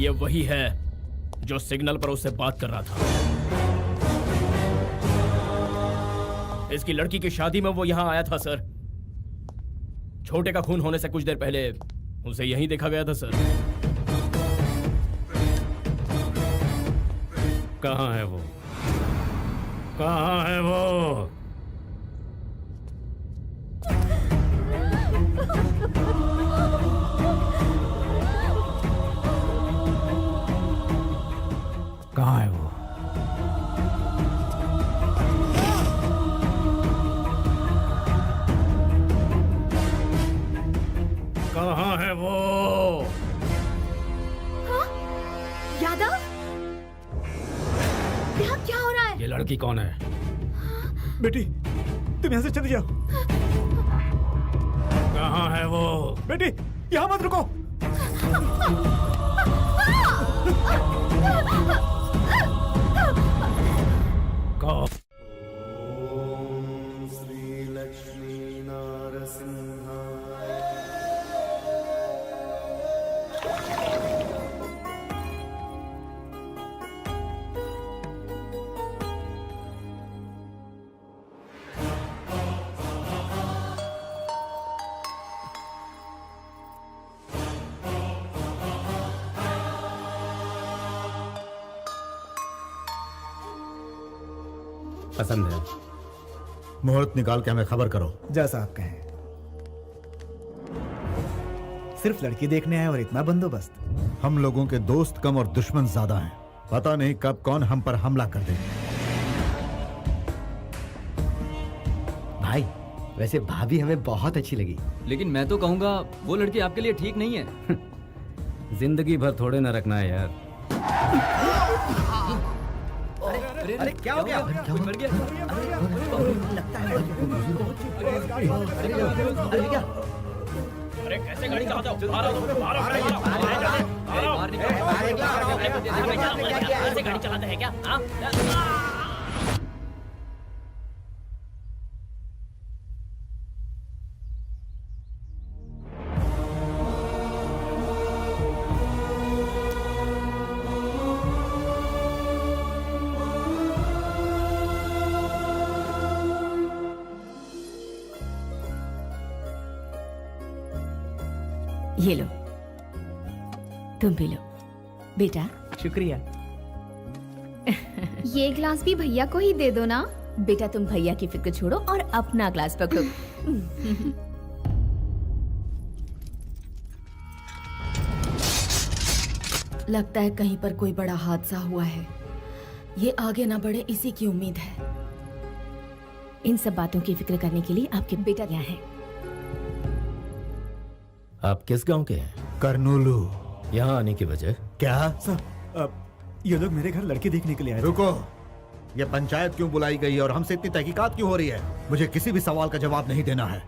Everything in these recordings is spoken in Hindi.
ये वही है जो सिग्नल पर उससे बात कर रहा था। इसकी लड़की की शादी में वो यहाँ आया था सर। छोटे का खून होने से कुछ देर पहले उसे यहीं देखा गया था सर। कहाँ है वो? कहाँ है वो? कहाँ है वो? कहाँ है वो? हाँ? यादव? यहाँ क्या हो रहा है? ये लड़की कौन है? बेटी, तुम यहाँ से चली जाओ। कहाँ है वो? बेटी, यहाँ मत रुको। कौन? श्री लक्ष्मी नारसिंहाय। पसंद है। मुहूर्त निकाल के हमें खबर करो। जैसा आप कहें। सिर्फ लड़की देखने आए और इतना बंदोबस्त? हम लोगों के दोस्त कम और दुश्मन ज्यादा हैं। पता नहीं कब कौन हम पर हमला कर दे। भाई, वैसे भाभी हमें बहुत अच्छी लगी। लेकिन मैं तो कहूंगा वो लड़की आपके लिए ठीक नहीं है। जिंदगी भर थोड़े ना रखना है यार। अरे क्या हो गया? मर गया। अरे कैसे गाड़ी चलाते हो? कैसे गाड़ी चलाते हैं क्या? ये लो, तुम भी लो बेटा। शुक्रिया। ये ग्लास भी भैया को ही दे दो ना। बेटा तुम भैया की फिक्र छोड़ो और अपना ग्लास पकड़ो। लगता है कहीं पर कोई बड़ा हादसा हुआ है। ये आगे ना बढ़े इसी की उम्मीद है। इन सब बातों की फिक्र करने के लिए आपके बेटा यहाँ हैं। आप किस गांव के हैं? करनूलू। यहाँ आने की वजह? क्या? सर, ये लोग मेरे घर लड़की देखने के लिए आए थे। रुको, ये पंचायत क्यों बुलाई गई है और हमसे इतनी तहकीकात क्यों हो रही है? मुझे किसी भी सवाल का जवाब नहीं देना है।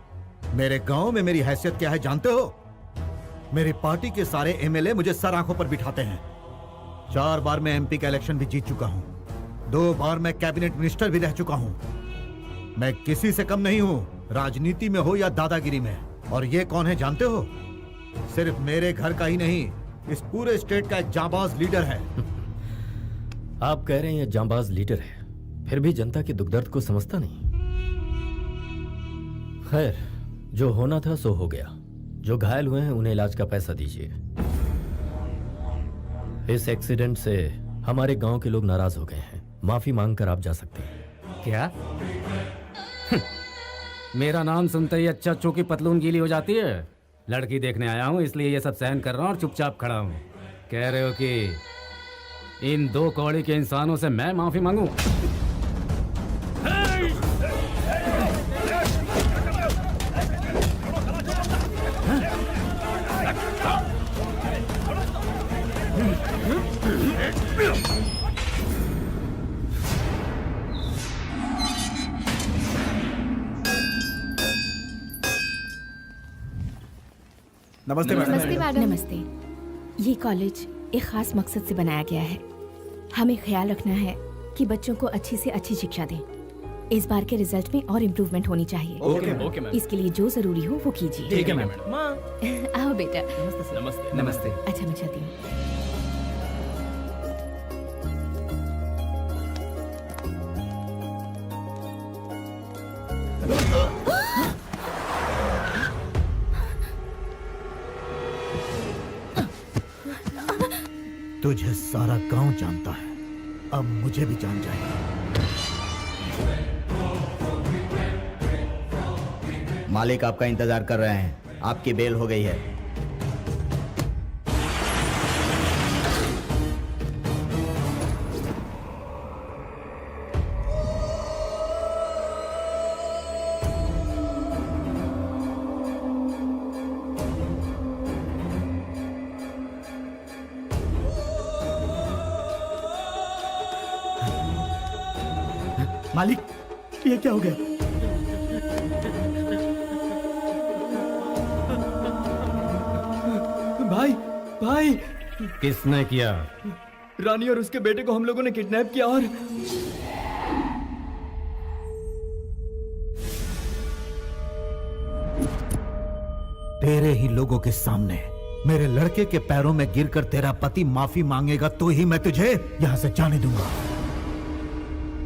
मेरे गांव में मेरी हैसियत क्या है जानते हो? मेरी पार्टी के सारे एमएलए मुझे सर आंखों पर बिठाते हैं। 4 बार मैं एमपी का इलेक्शन भी जीत चुका हूँ। 2 बार मैं कैबिनेट मिनिस्टर भी रह चुका हूँ। मैं किसी से कम नहीं हूँ, राजनीति में हो या दादागिरी में। और ये कौन है जानते हो? सिर्फ मेरे घर का ही नहीं, इस पूरे स्टेट का एक जांबाज लीडर है। आप कह रहे हैं ये जांबाज लीडर है, फिर भी जनता के दुख दर्द को समझता नहीं। खैर, जो होना था सो हो गया। जो घायल हुए हैं उन्हें इलाज का पैसा दीजिए। इस एक्सीडेंट से हमारे गांव के लोग नाराज हो गए हैं। माफी मांगकर आप जा सकते हैं। क्या? मेरा नाम सुनते ही अच्छा चूकी पतलून गीली हो जाती है। लड़की देखने आया हूँ इसलिए ये सब सहन कर रहा हूँ और चुपचाप खड़ा हूँ। कह रहे हो कि इन 2 कौड़ी के इंसानों से मैं माफी मांगू? नमस्ते मैडम। नमस्ते मैडम। नमस्ते। ये कॉलेज एक खास मकसद से बनाया गया है। हमें ख्याल रखना है कि बच्चों को अच्छी से अच्छी शिक्षा दें। इस बार के रिजल्ट में और इम्प्रूवमेंट होनी चाहिए। Okay ma'am. इसके लिए जो जरूरी हो वो कीजिए। ठीक है मैम। आओ बेटा। नमस्ते। नमस्ते। अच्छा मैं चलती हूँ। तुझे सारा गांव जानता है, अब मुझे भी जान जाएगा। मालिक आपका इंतजार कर रहे हैं, आपकी बेल हो गई है। मालिक, ये क्या हो गया? भाई भाई, किसने किया? रानी और उसके बेटे को हम लोगों ने किडनैप किया और तेरे ही लोगों के सामने मेरे लड़के के पैरों में गिरकर तेरा पति माफी मांगेगा तो ही मैं तुझे यहां से जाने दूंगा।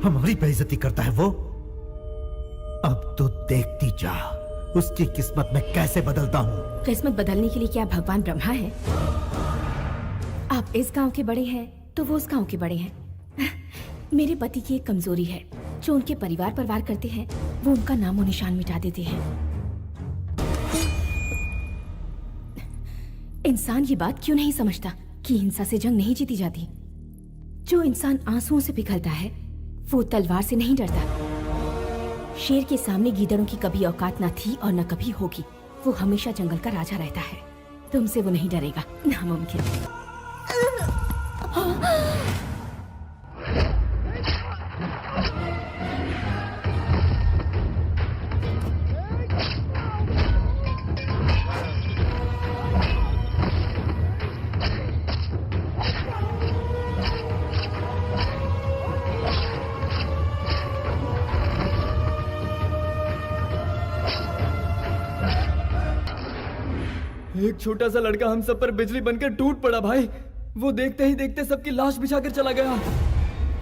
हमारी बेइज्जती करता है वो। अब तो देखती जा उसकी किस्मत में कैसे बदलता हूँ। किस्मत बदलने के लिए क्या भगवान ब्रह्मा है? आप इस गांव के बड़े हैं तो वो उस गांव के बड़े हैं। मेरे पति की एक कमजोरी है, जो उनके परिवार पर वार करते हैं वो उनका नामो निशान मिटा देते हैं। इंसान ये बात क्यों नहीं समझता कि हिंसा से जंग नहीं जीती जाती? जो इंसान आंसुओं से पिघलता है वो तलवार से नहीं डरता। शेर के सामने गीदड़ों की कभी औकात न थी और न कभी होगी। वो हमेशा जंगल का राजा रहता है। तुमसे वो नहीं डरेगा, नामुमकिन। एक छोटा सा लड़का हम सब पर बिजली बनकर टूट पड़ा भाई। वो देखते ही देखते सबकी लाश बिछाकर चला गया।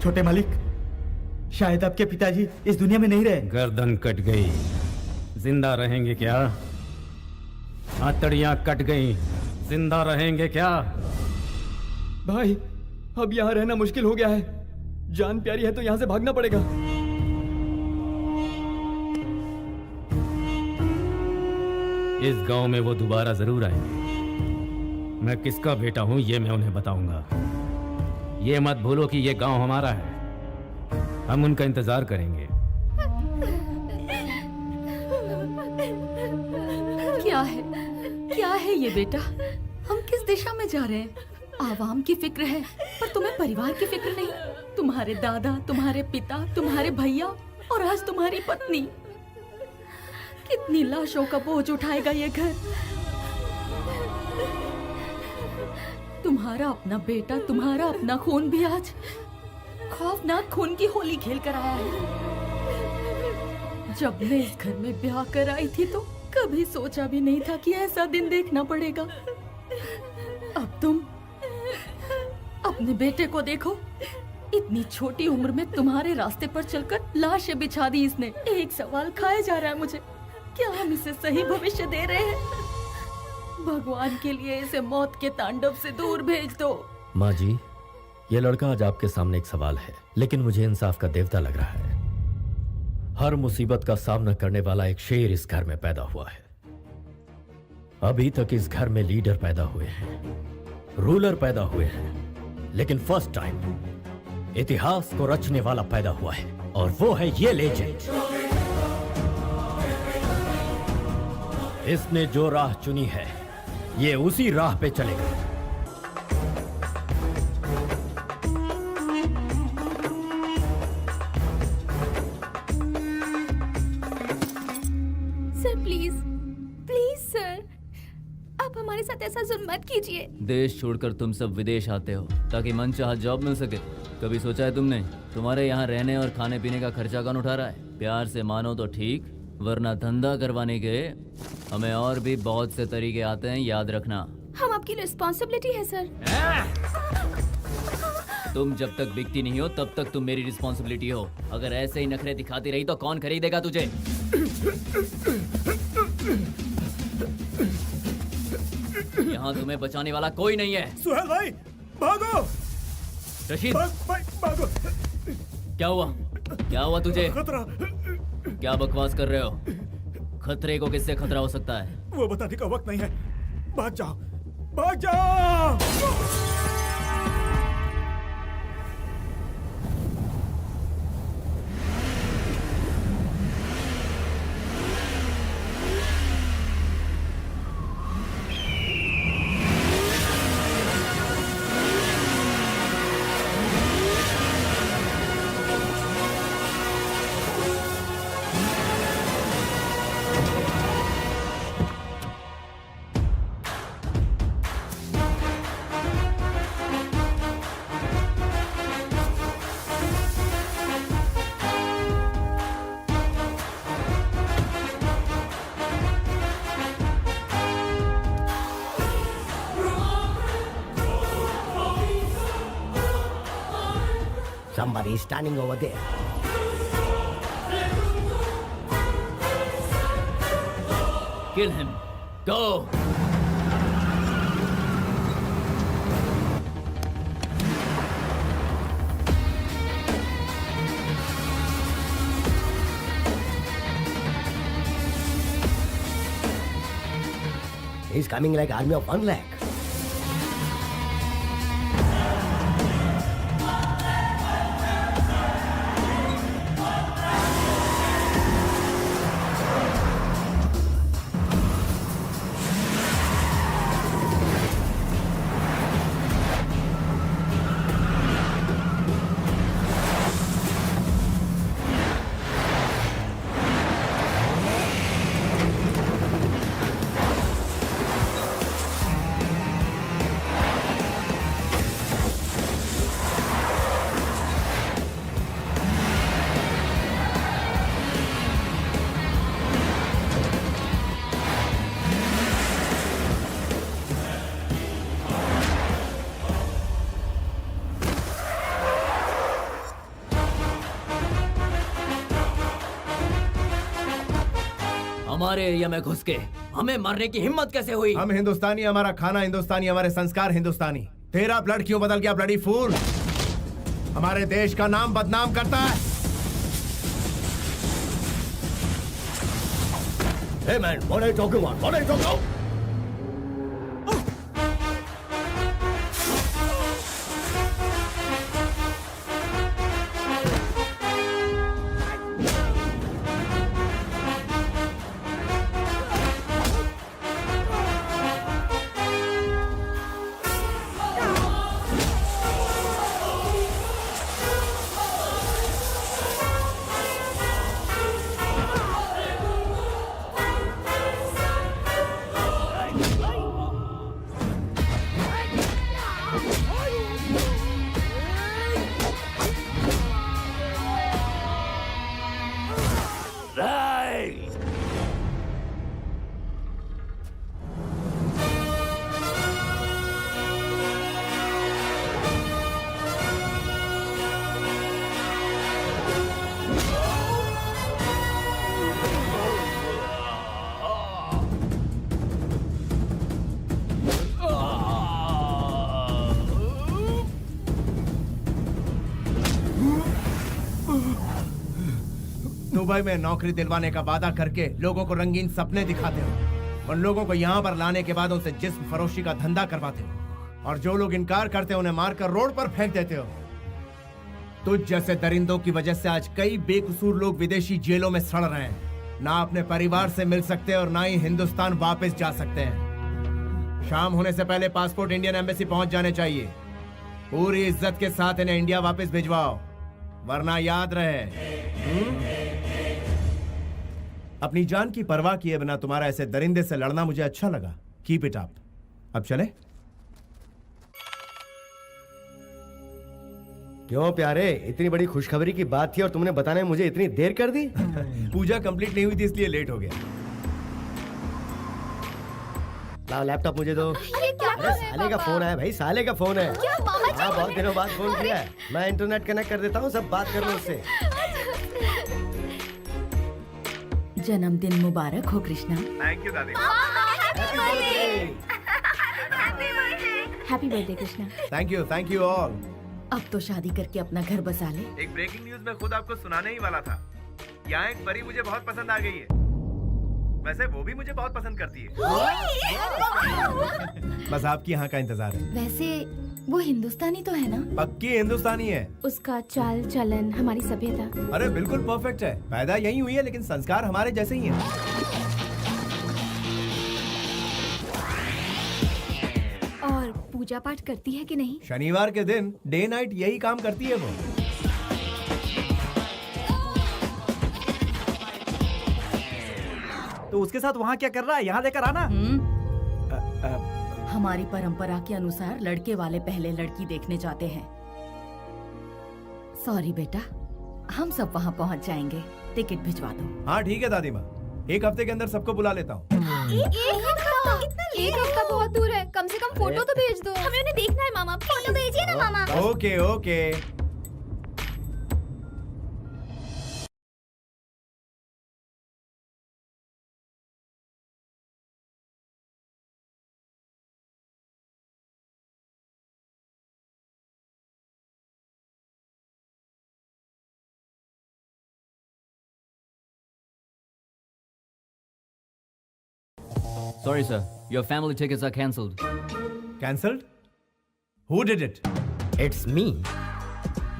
छोटे मालिक, शायद आपके पिताजी इस दुनिया में नहीं रहे। गर्दन कट गई, जिंदा रहेंगे क्या? हथड़ियां कट गई, जिंदा रहेंगे क्या? भाई अब यहाँ रहना मुश्किल हो गया है। जान प्यारी है तो यहाँ से भागना पड़ेगा। इस गांव में वो दोबारा जरूर आएंगे। मैं किसका बेटा हूं ये मैं उन्हें बताऊंगा। ये मत भूलो कि ये गांव हमारा है। हम उनका इंतजार करेंगे। क्या है ये बेटा? हम किस दिशा में जा रहे हैं? आवाम की फिक्र है पर तुम्हें परिवार की फिक्र नहीं। तुम्हारे दादा, तुम्हारे पिता, तुम्हारे भैया और आज तुम्हारी पत्नी। कितनी लाशों का बोझ उठाएगा ये घर? तुम्हारा अपना बेटा, तुम्हारा अपना खून भी आज खौफनाक खून की होली खेल कर आया है। जब मैं इस घर में ब्याह कर आई थी तो कभी सोचा भी नहीं था कि ऐसा दिन देखना पड़ेगा। अब तुम अपने बेटे को देखो, इतनी छोटी उम्र में तुम्हारे रास्ते पर चलकर लाशें बिछा दी इसने। एक सवाल खाया जा रहा है मुझे, क्या हम इसे सही भविष्य दे रहे हैं? भगवान के लिए इसे मौत के तांडव से दूर भेज दो। माँ जी, ये लड़का आज आपके सामने एक सवाल है, लेकिन मुझे इंसाफ का देवता लग रहा है। हर मुसीबत का सामना करने वाला एक शेर इस घर में पैदा हुआ है। अभी तक इस घर में लीडर पैदा हुए हैं, रूलर पैदा हुए हैं, लेकिन फर्स्ट टाइम इतिहास को रचने वाला पैदा हुआ है, और वो है ये लेजेंड। इसने जो राह चुनी है ये उसी राह पे चलेगा। सर प्लीज, प्लीज सर, आप हमारे साथ ऐसा जुल्म मत कीजिए। देश छोड़कर तुम सब विदेश आते हो ताकि मनचाहा जॉब मिल सके। कभी सोचा है तुमने तुम्हारे यहाँ रहने और खाने पीने का खर्चा कौन उठा रहा है? प्यार से मानो तो ठीक, वरना धंधा करवाने के हमें और भी बहुत से तरीके आते हैं, याद रखना। हम आपकी रिस्पॉन्सिबिलिटी है सर। तुम जब तक बिकती नहीं हो तब तक तुम मेरी रिस्पॉन्सिबिलिटी हो। अगर ऐसे ही नखरे दिखाती रही तो कौन खरीदेगा तुझे? यहाँ तुम्हें बचाने वाला कोई नहीं है। सुहेल भाई भागो। रशीद, भाई भागो। क्या हुआ? क्या हुआ तुझे? खतरा। क्या बकवास कर रहे हो? खतरे को किससे खतरा हो सकता है? वो बताने का वक्त नहीं है। भाग जाओ, भाग जाओ। Somebody is standing over there. Kill him. Go. He's coming like army of 1 lakh. हमारे एरिया में घुस के हमें मारने की हिम्मत कैसे हुई? हम हिंदुस्तानी, हमारा खाना हिंदुस्तानी, हमारे संस्कार हिंदुस्तानी। तेरा ब्लड क्यों बदल गया ब्लडी फूल? हमारे देश का नाम बदनाम करता है। Hey man, what are you talking about? What are you talking about? Dubai में नौकरी दिलवाने का वादा करके लोगों को रंगीन सपने दिखाते हो। उन लोगों को यहाँ पर लाने के बाद उनसे जिस्म फरोशी का धंधा करवाते हो, और जो लोग इनकार करते हैं उन्हें मारकर रोड पर फेंक देते हो। तुझ जैसे दरिंदों की वजह से आज कई बेकसूर लोग विदेशी जेलों में सड़ रहे हैं। ना अपने परिवार से मिल सकते और ना ही हिंदुस्तान वापस जा सकते हैं। शाम होने से पहले पासपोर्ट इंडियन एम्बेसी पहुंच जाने चाहिए। पूरी इज्जत के साथ इन्हें इंडिया वापस भिजवाओ, वरना याद रहे अपनी जान की परवाह किए बिना तुम्हारा ऐसे दरिंदे से लड़ना मुझे अच्छा लगा। Keep it up. अब चले? क्यों प्यारे, इतनी बड़ी खुशखबरी की बात थी और तुमने बताने में मुझे इतनी देर कर दी? पूजा कंप्लीट नहीं हुई थी इसलिए लेट हो गया। लाओ लैपटॉप मुझे दो। अरे साले का फोन है भाई, साले का फोन है। हाँ, बहुत दिनों बाद फोन किया है। मैं इंटरनेट कनेक्ट कर देता हूँ, सब बात कर लो उससे। जन्मदिन मुबारक हो कृष्णा। थैंक यू दादी। Happy birthday Krishna. Thank you all. अब तो शादी करके अपना घर बसा ले। एक ब्रेकिंग न्यूज मैं खुद आपको सुनाने ही वाला था। यहाँ एक परी मुझे बहुत पसंद आ गई है। वैसे वो भी मुझे बहुत पसंद करती है। बस आपकी यहाँ का इंतजार है। वैसे वो हिंदुस्तानी तो है ना? पक्की हिंदुस्तानी है। उसका चाल चलन, हमारी सभ्यता। अरे बिल्कुल परफेक्ट है। पैदा यही हुई है लेकिन संस्कार हमारे जैसे ही हैं। और पूजा पाठ करती है कि नहीं? शनिवार के दिन डे नाइट यही काम करती है वो। तो उसके साथ वहाँ क्या कर रहा है? यहाँ लेकर आना। हमारी परंपरा के अनुसार लड़के वाले पहले लड़की देखने जाते हैं। सॉरी बेटा, हम सब वहाँ पहुँच जाएंगे। टिकट भिजवा दो। हाँ ठीक है दादी माँ, एक हफ्ते के अंदर सबको बुला लेता हूँ। एक हफ्ता बहुत दूर है, कम से कम फोटो तो भेज दो। हमें उन्हें देखना है मामा, फोटो भेजिए ना मामा। Okay okay. Sorry, sir. Your family tickets are cancelled. Cancelled? Who did it? It's me,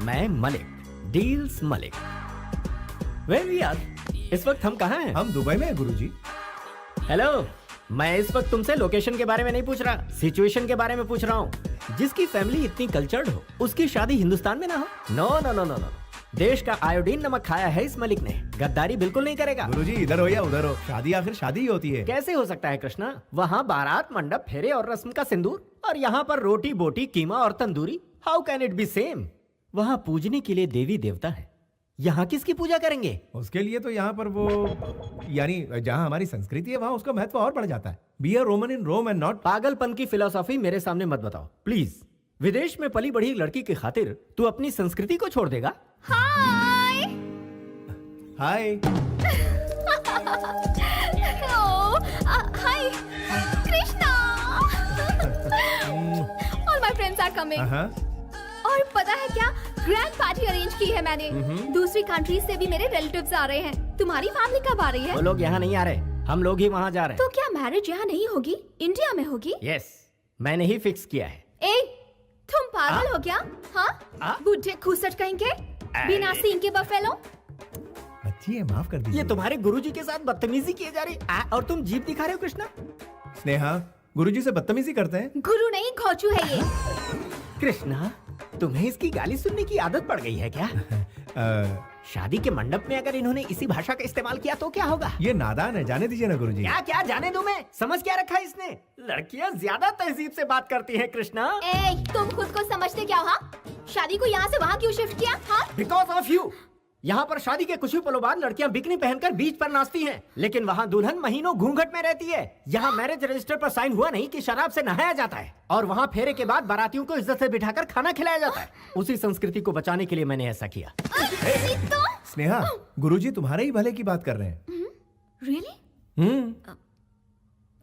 मैं मलिक, डील्स मलिक। Where we are? इस वक्त हम कहाँ हैं? हम दुबई में हैं गुरुजी। हेलो, मैं इस वक्त तुमसे लोकेशन के बारे में नहीं पूछ रहा, सिचुएशन के बारे में पूछ रहा हूँ। जिसकी फैमिली इतनी कल्चर्ड हो, उसकी शादी हिंदुस्तान में ना हो? No no no no no. देश का आयोडीन नमक खाया है इस मलिक ने, गद्दारी बिल्कुल नहीं करेगा। गुरुजी इधर हो या उधर हो, शादी आखिर शादी ही होती है। कैसे हो सकता है कृष्णा? वहाँ बारात, मंडप, फेरे और रस्म का सिंदूर, और यहाँ पर रोटी बोटी, कीमा और tandoori. How can it be same? वहाँ पूजने के लिए देवी देवता है, यहाँ किसकी पूजा करेंगे? उसके लिए तो यहाँ पर वो, यानी जहाँ हमारी संस्कृति है वहाँ उसका महत्व और बढ़ जाता है। Be a Roman in Rome and not. पागलपन की फिलॉसफी मेरे सामने मत बताओ प्लीज। विदेश में पली बढ़ी लड़की की खातिर तू अपनी संस्कृति को छोड़ देगा? हाय। हाय। हाय Krishna. All my friends are coming. और पता है क्या, ग्रैंड पार्टी अरेंज की है मैंने। दूसरी कंट्री से भी मेरे रिलेटिव्स आ रहे हैं। तुम्हारी फैमिली कब आ रही है? वो लोग यहाँ नहीं आ रहे, हम लोग ही वहाँ जा रहे हैं। तो क्या मैरिज यहाँ नहीं होगी, इंडिया में होगी? यस, मैंने ही फिक्स किया है। ए, तुम पागल हो क्या? हाँ, बुढ़े खूसट कहेंगे, बिना सींग के बफेलो। बच्ची है, माफ कर दीजिए। ये तुम्हारे गुरुजी के साथ बदतमीजी की जा रही और तुम जीप दिखा रहे हो कृष्णा। स्नेहा, गुरुजी से बदतमीजी करते हैं? गुरु नहीं, घोचू है ये। कृष्णा, तुम्हें इसकी गाली सुनने की आदत पड़ गई है क्या? शादी के मंडप में अगर इन्होंने इसी भाषा का इस्तेमाल किया तो क्या होगा? ये नादान है, जाने दीजिए ना गुरुजी। क्या क्या जाने दूं मैं? समझ क्या रखा है इसने? लड़कियां ज्यादा तहजीब से बात करती हैं कृष्णा। ए, तुम खुद को समझते क्या हो? शादी को यहाँ से वहाँ क्यों शिफ्ट किया? Because of you. यहाँ पर शादी के कुछ ही पलों बाद लड़कियां बिकनी पहनकर बीच पर नाचती हैं, लेकिन वहाँ दुल्हन महीनों घूंघट में रहती है। यहाँ मैरिज रजिस्टर पर साइन हुआ नहीं कि शराब से नहाया जाता है, और वहाँ फेरे के बाद बारातियों को इज्जत से बिठाकर खाना खिलाया जाता है। उसी संस्कृति को बचाने के लिए मैंने ऐसा किया। स्नेहा, गुरुजी तुम्हारे ही भले की बात कर रहे हैं। Really?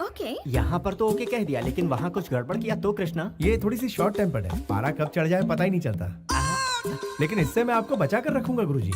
ओके। यहाँ पर तो ओके कह दिया, लेकिन वहाँ कुछ गड़बड़ किया तो कृष्णा। ये थोड़ी सी शॉर्ट टेम्पर्ड है, पारा कब चढ़ जाए पता ही नहीं चलता। लेकिन इससे मैं आपको बचा कर रखूंगा गुरुजी।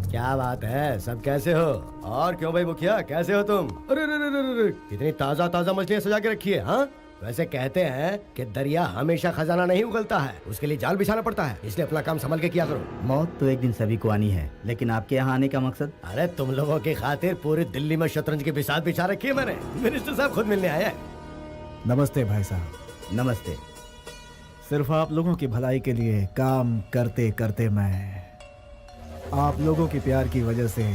क्या बात है, सब कैसे हो? और क्यों भाई मुखिया, कैसे हो तुम? अरे रे रे रे रे, कितनी ताजा ताजा मछलियाँ सजा के रखी है। हाँ, वैसे कहते हैं कि दरिया हमेशा खजाना नहीं उगलता है, उसके लिए जाल बिछाना पड़ता है, इसलिए अपना काम संभल के किया करो। मौत तो एक दिन सभी को आनी है, लेकिन आपके यहाँ आने का मकसद? अरे तुम लोगों की खातिर पूरी दिल्ली में शतरंज की बिसात बिछा रखी है मैंने। मिनिस्टर साहब खुद मिलने आया है। नमस्ते भाई साहब। नमस्ते। सिर्फ आप लोगों की भलाई के लिए काम करते करते मैं आप लोगों के प्यार की वजह से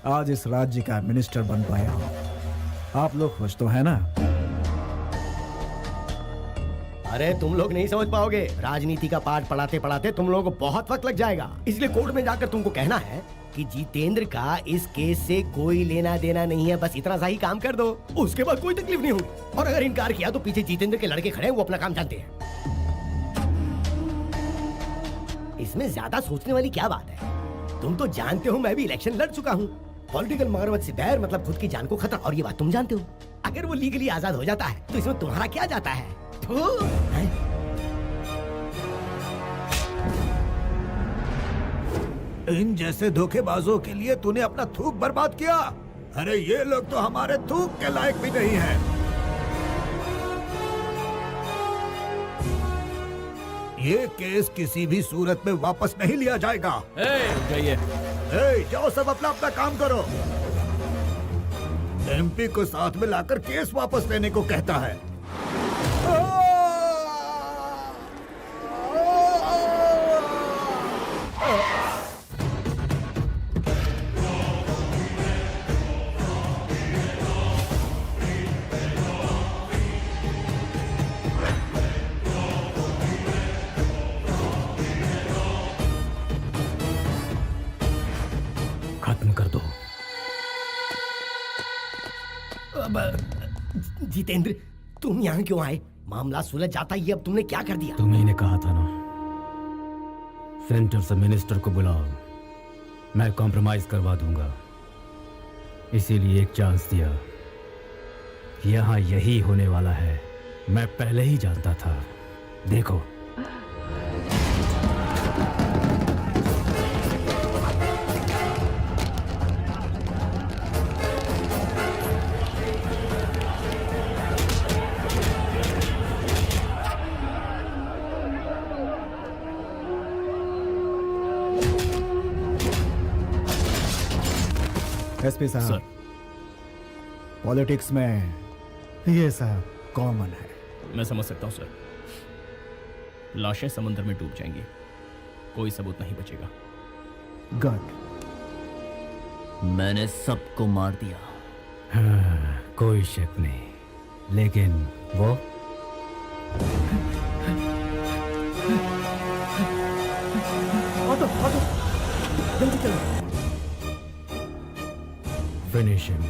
आज इस राज्य का मिनिस्टर बन पाया हूँ। आप लोग खुश तो है ना? अरे तुम लोग नहीं समझ पाओगे, राजनीति का पाठ पढ़ाते पढ़ाते तुम लोगों को बहुत वक्त लग जाएगा। इसलिए कोर्ट में जाकर तुमको कहना है कि जितेंद्र का इस केस से कोई लेना देना नहीं है, बस इतना सा ही काम कर दो, उसके बाद कोई तकलीफ नहीं होगी। और अगर इनकार किया तो पीछे जितेंद्र के लड़के खड़े हैं, वो अपना काम जानते हैं। इसमें ज्यादा सोचने वाली क्या बात है? तुम तो जानते हो मैं भी इलेक्शन लड़ चुका हूँ। पॉलिटिकल मगरमच्छ से बैर मतलब खुद की जान को खतरा, और ये बात तुम जानते हो। अगर वो लीगली आजाद हो जाता है तो इसमें तुम्हारा क्या जाता है? इन जैसे धोखेबाजों के लिए तूने अपना थूक बर्बाद किया। अरे ये लोग तो हमारे थूक के लायक भी नहीं है। ये केस किसी भी सूरत में वापस नहीं लिया जाएगा। जाइए। जाओ सब अपना अपना काम करो। एमपी को साथ में लाकर केस वापस लेने को कहता है। खत्म कर दो। जितेंद्र, तुम यहाँ क्यों आए? मामला सुलझ जाता ये, अब तुमने क्या कर दिया? तुम्ही ने कहा था ना, सेंटर से मिनिस्टर को बुलाओ, मैं कॉम्प्रोमाइज करवा दूंगा। इसीलिए एक चांस दिया। यहाँ यही होने वाला है, मैं पहले ही जानता था। देखो। एसपी साहब, पॉलिटिक्स में ये सब कॉमन है। मैं समझ सकता हूँ सर। लाशें समुद्र में डूब जाएंगी, कोई सबूत नहीं बचेगा। गुड। मैंने सबको मार दिया। हाँ, कोई शक नहीं, लेकिन वो जल्दी चलो। Finish him.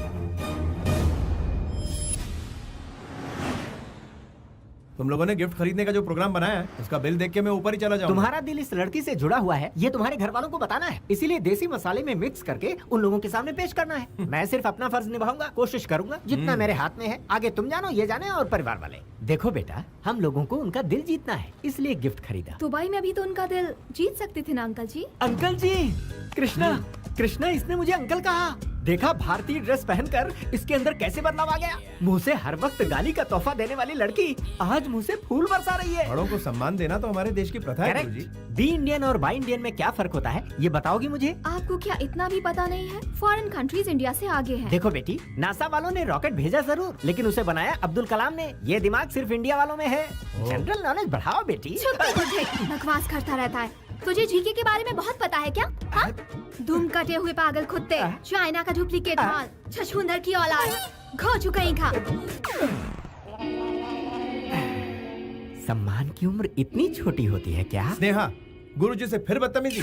तुम लोगों ने गिफ्ट खरीदने का जो प्रोग्राम बनाया है, उसका बिल देख के मैं ऊपर ही चला जाऊंगा। तुम्हारा दिल इस लड़की से जुड़ा हुआ है, ये तुम्हारे घर वालों को बताना है, इसीलिए देसी मसाले में मिक्स करके उन लोगों के सामने पेश करना है। मैं सिर्फ अपना फर्ज निभाऊंगा, कोशिश करूंगा जितना मेरे हाथ में है। आगे तुम जानो, ये जाने और परिवार वाले। देखो बेटा, हम लोगों को उनका दिल जीतना है, इसलिए गिफ्ट खरीदा। दुबई में भी तो उनका दिल जीत सकते थे ना अंकल जी। अंकल जी, कृष्णा, कृष्णा, इसने मुझे अंकल कहा। देखा भारतीय ड्रेस पहनकर इसके अंदर कैसे बदलाव आ गया। मुंह से हर वक्त गाली का तोहफा देने वाली लड़की आज मुंह से फूल बरसा रही है। बड़ों को सम्मान देना तो हमारे देश की प्रथा है गुरुजी। बी इंडियन और बाई इंडियन में क्या फर्क होता है, ये बताओगी मुझे? आपको क्या इतना भी पता नहीं है? फॉरेन कंट्रीज इंडिया से आगे हैं। देखो बेटी, नासा वालों ने रॉकेट भेजा जरूर, लेकिन उसे बनाया अब्दुल कलाम ने। ये दिमाग सिर्फ इंडिया वालों में है। जनरल नॉलेज बढ़ाओ बेटी। बकवास करता रहता है। तुझे जीके के बारे में बहुत पता है क्या? हाँ? दुम कटे हुए पागल कुत्ते, चाइना का डुप्लीकेट माल, छछूंदर की औलाद, घो चुके खा। सम्मान की उम्र इतनी छोटी होती है क्या? स्नेहा, गुरुजी से फिर बदतमीजी।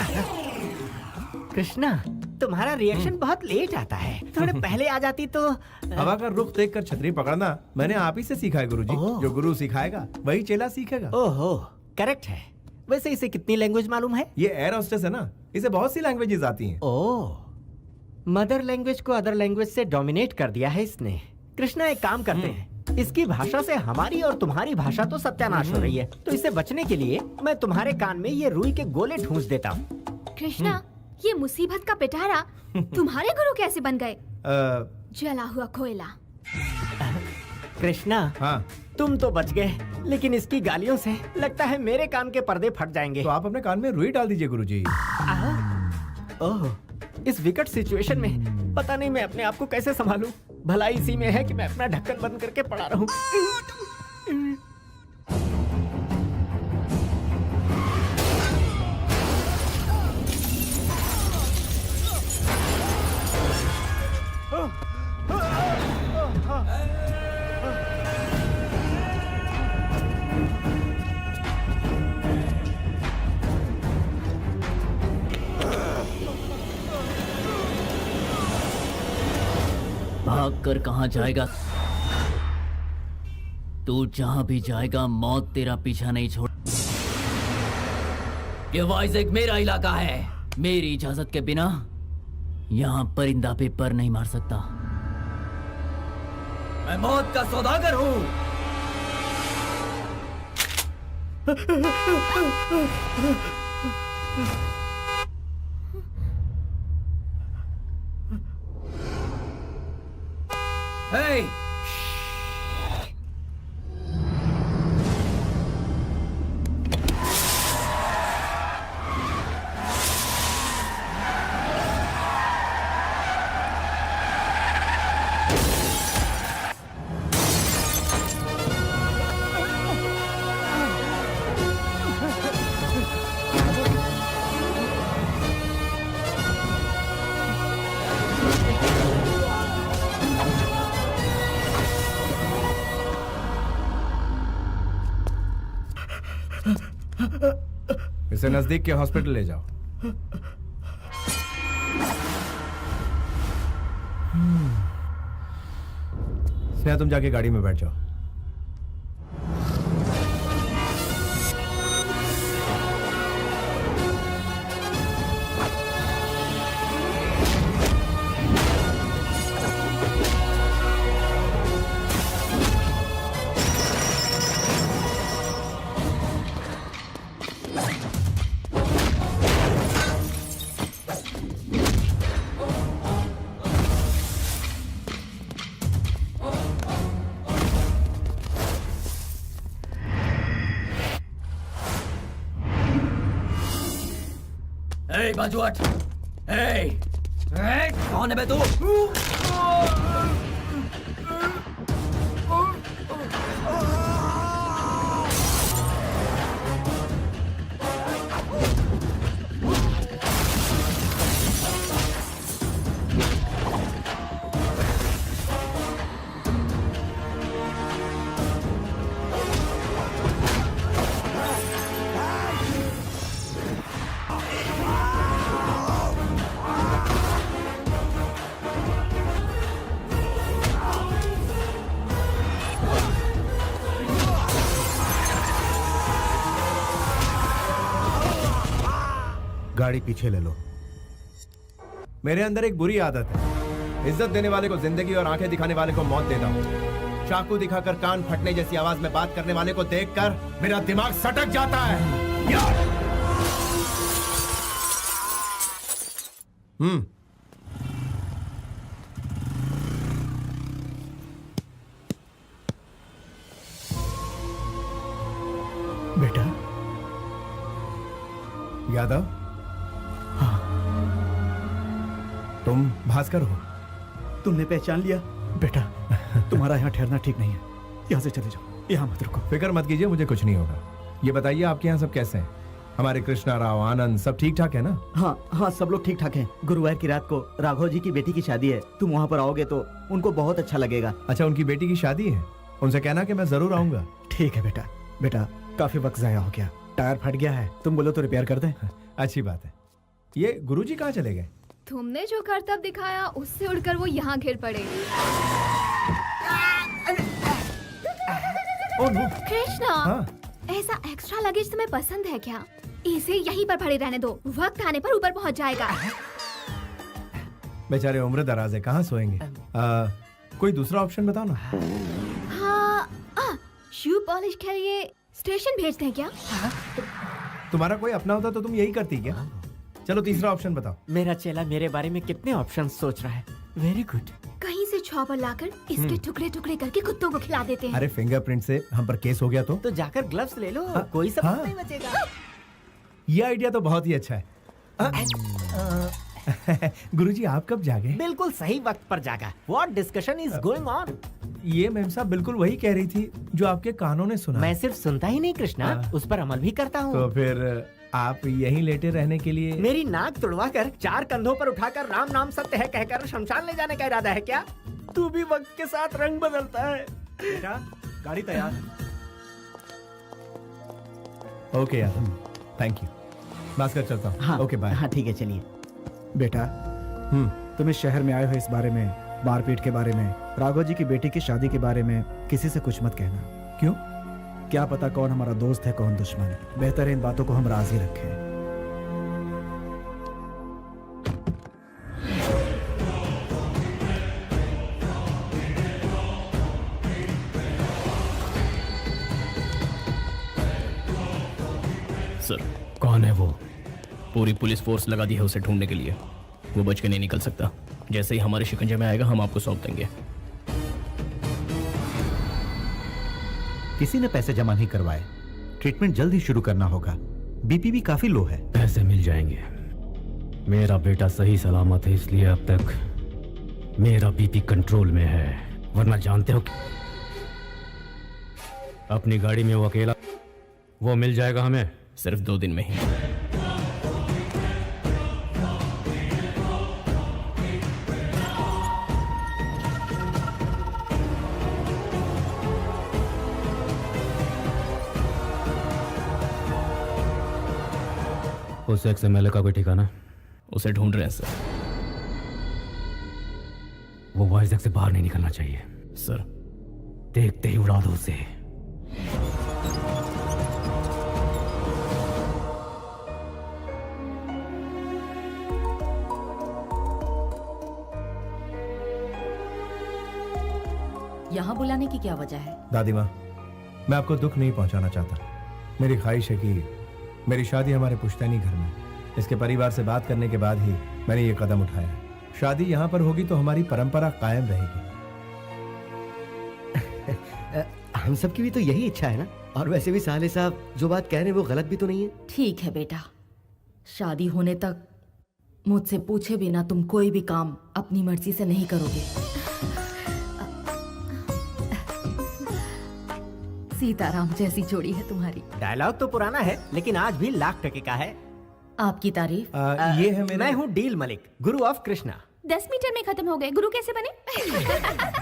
कृष्णा, तुम्हारा रिएक्शन बहुत लेट आता है, थोड़े पहले आ जाती तो। हवा का रुख देखकर छतरी पकड़ना मैंने आप ही से सीखा है गुरुजी। जो गुरु सिखाएगा वही चेला सीखेगा। ओहो, करेक्ट है। वैसे इसे कितनी लैंग्वेज मालूम है? ये एयर होस्टेस है ना, इसे बहुत सी लैंग्वेजेस आती हैं। ओह, मदर लैंग्वेज को अदर लैंग्वेज से डोमिनेट कर दिया है इसने। कृष्णा, एक काम करते हैं, इसकी भाषा से हमारी और तुम्हारी भाषा तो सत्यानाश हो रही है, तो इससे बचने के लिए मैं तुम्हारे कान में ये रुई के गोले ठूंस देता हूँ। कृष्णा, ये मुसीबत का पिटारा तुम्हारे गुरु कैसे बन गए? जला हुआ कोयला। कृष्णा, हाँ? तुम तो बच गए, लेकिन इसकी गालियों से लगता है मेरे कान के पर्दे फट जाएंगे। तो आप अपने कान में रुई डाल दीजिए गुरुजी। ओह, इस विकट सिचुएशन में पता नहीं मैं अपने आप को कैसे संभालूं। भलाई इसी में है कि मैं अपना ढक्कन बंद करके पड़ा रहूं। भाग कर कहाँ जाएगा? तू जहां भी जाएगा मौत तेरा पीछा नहीं छोड़। ये वाइज़ेक मेरा इलाका है। मेरी इजाजत के बिना यहां परिंदा पे पर नहीं मार सकता। मैं मौत का सौदागर हूं। Hey! इसे नजदीक के हॉस्पिटल ले जाओ। स्नेहा तुम जाके गाड़ी में बैठ जाओ। बाजू हट। कौन है बे तू? गाड़ी पीछे ले लो। मेरे अंदर एक बुरी आदत है, इज्जत देने वाले को जिंदगी और आंखें दिखाने वाले को मौत देता हूँ। चाकू दिखाकर कान फटने जैसी आवाज में बात करने वाले को देखकर मेरा दिमाग सटक जाता है। बेटा यादव, तुम भास्कर हो? तुमने पहचान लिया? बेटा तुम्हारा यहाँ ठहरना ठीक नहीं है, यहाँ से चले जाओ, यहाँ मत रुको। फिक्र मत कीजिए, मुझे कुछ नहीं होगा। ये बताइए आपके यहाँ सब कैसे हैं? हमारे कृष्णा राव, आनंद सब ठीक ठाक है ना? हाँ हाँ, सब लोग ठीक ठाक हैं। गुरुवार की रात को राघव जी की बेटी की शादी है, तुम वहाँ पर आओगे तो उनको बहुत अच्छा लगेगा। अच्छा, उनकी बेटी की शादी है? उनसे कहना कि मैं जरूर आऊंगा। ठीक है बेटा। बेटा काफी वक्त जाया हो गया, टायर फट गया है, तुम बोलो तो रिपेयर कर दें। अच्छी बात है। ये गुरुजी कहाँ चले गए? तुमने जो करतब दिखाया उससे उड़कर वो यहाँ गिर पड़े। कृष्णा, ऐसा एक्स्ट्रा लगेज तुम्हें पसंद है क्या? इसे यहीं पर पड़े रहने दो, वक्त आने पर ऊपर पहुँच जाएगा। बेचारे उम्र दराज है, कहाँ सोएंगे? कोई दूसरा ऑप्शन बताओ ना। हाँ, शू पॉलिश के लिए स्टेशन भेजते हैं क्या? तुम्हारा कोई अपना होता तो तुम यही करती क्या? चलो तीसरा ऑप्शन बताओ। मेरा चेला मेरे बारे में कितने ऑप्शन सोच रहा है। Very good. कहीं से चॉपर लाकर इसके टुकड़े टुकड़े करके कुत्तों को खिला देते हैं। अरे फिंगरप्रिंट से हम पर केस हो गया तो जाकर ग्लव्स ले लो, कोई सबूत नहीं बचेगा। ये आइडिया तो बहुत ही अच्छा है। गुरुजी आप कब जागे? बिल्कुल सही वक्त पर जागा। What discussion is going on? ये मैम साहब बिल्कुल वही कह रही थी जो आपके कानों ने सुना। मैं सिर्फ सुनता ही नहीं कृष्णा, उस पर अमल भी करता हूँ। तो फिर आप यहीं लेटे रहने के लिए मेरी नाक तुड़वा कर 4 कंधों पर उठाकर राम नाम सत्य है कहकर शमशान ले जाने का इरादा है क्या? तू भी वक्त के साथ रंग बदलता है। बेटा गाड़ी तैयार है। ओके यार, थैंक यू। भास्कर चलता हूँ। हाँ ओके बाय। हाँ ठीक है, चलिए। बेटा तुम इस शहर में आए हो, इस बारे में, मारपीट के बारे में, राघव जी की बेटी की शादी के बारे में किसी से कुछ मत कहना। क्यों? क्या पता कौन हमारा दोस्त है कौन दुश्मन। बेहतर है इन बातों को हम राज ही रखें। सर, कौन है वो? पूरी पुलिस फोर्स लगा दी है उसे ढूंढने के लिए। वो बच के नहीं निकल सकता। जैसे ही हमारे शिकंजे में आएगा हम आपको सौंप देंगे। किसी ने पैसे जमा नहीं करवाए। ट्रीटमेंट जल्द ही शुरू करना होगा। बीपी भी काफी लो है। पैसे मिल जाएंगे। मेरा बेटा सही सलामत है, इसलिए अब तक मेरा बीपी कंट्रोल में है। वरना जानते हो अपनी गाड़ी में वो अकेला, वो मिल जाएगा हमें सिर्फ 2 दिन में ही। उस XMLA का कोई ठिकाना? उसे ढूंढ रहे हैं सर। वो वाइजैक से बाहर नहीं निकलना चाहिए सर। देखते ही उड़ा दो उसे। यहाँ बुलाने की क्या वजह है? दादी माँ, मैं आपको दुख नहीं पहुंचाना चाहता। मेरी ख्वाहिश है कि मेरी शादी हमारे पुश्तैनी घर में। इसके परिवार से बात करने के बाद ही मैंने ये कदम उठाया। शादी यहाँ पर होगी तो हमारी परंपरा कायम रहेगी। हम सबकी भी तो यही इच्छा है ना। और वैसे भी साले साहब जो बात कह रहे हैं वो गलत भी तो नहीं है। ठीक है बेटा, शादी होने तक मुझसे पूछे बिना तुम कोई भी काम अपनी मर्जी से नहीं करोगे। सीताराम जैसी जोड़ी है तुम्हारी। डायलॉग तो पुराना है लेकिन आज भी लाख टके का है। आपकी तारीफ। ये है मैं हूँ deal Malik, Guru of Krishna. 10 metre में खत्म हो गए, गुरु कैसे बने?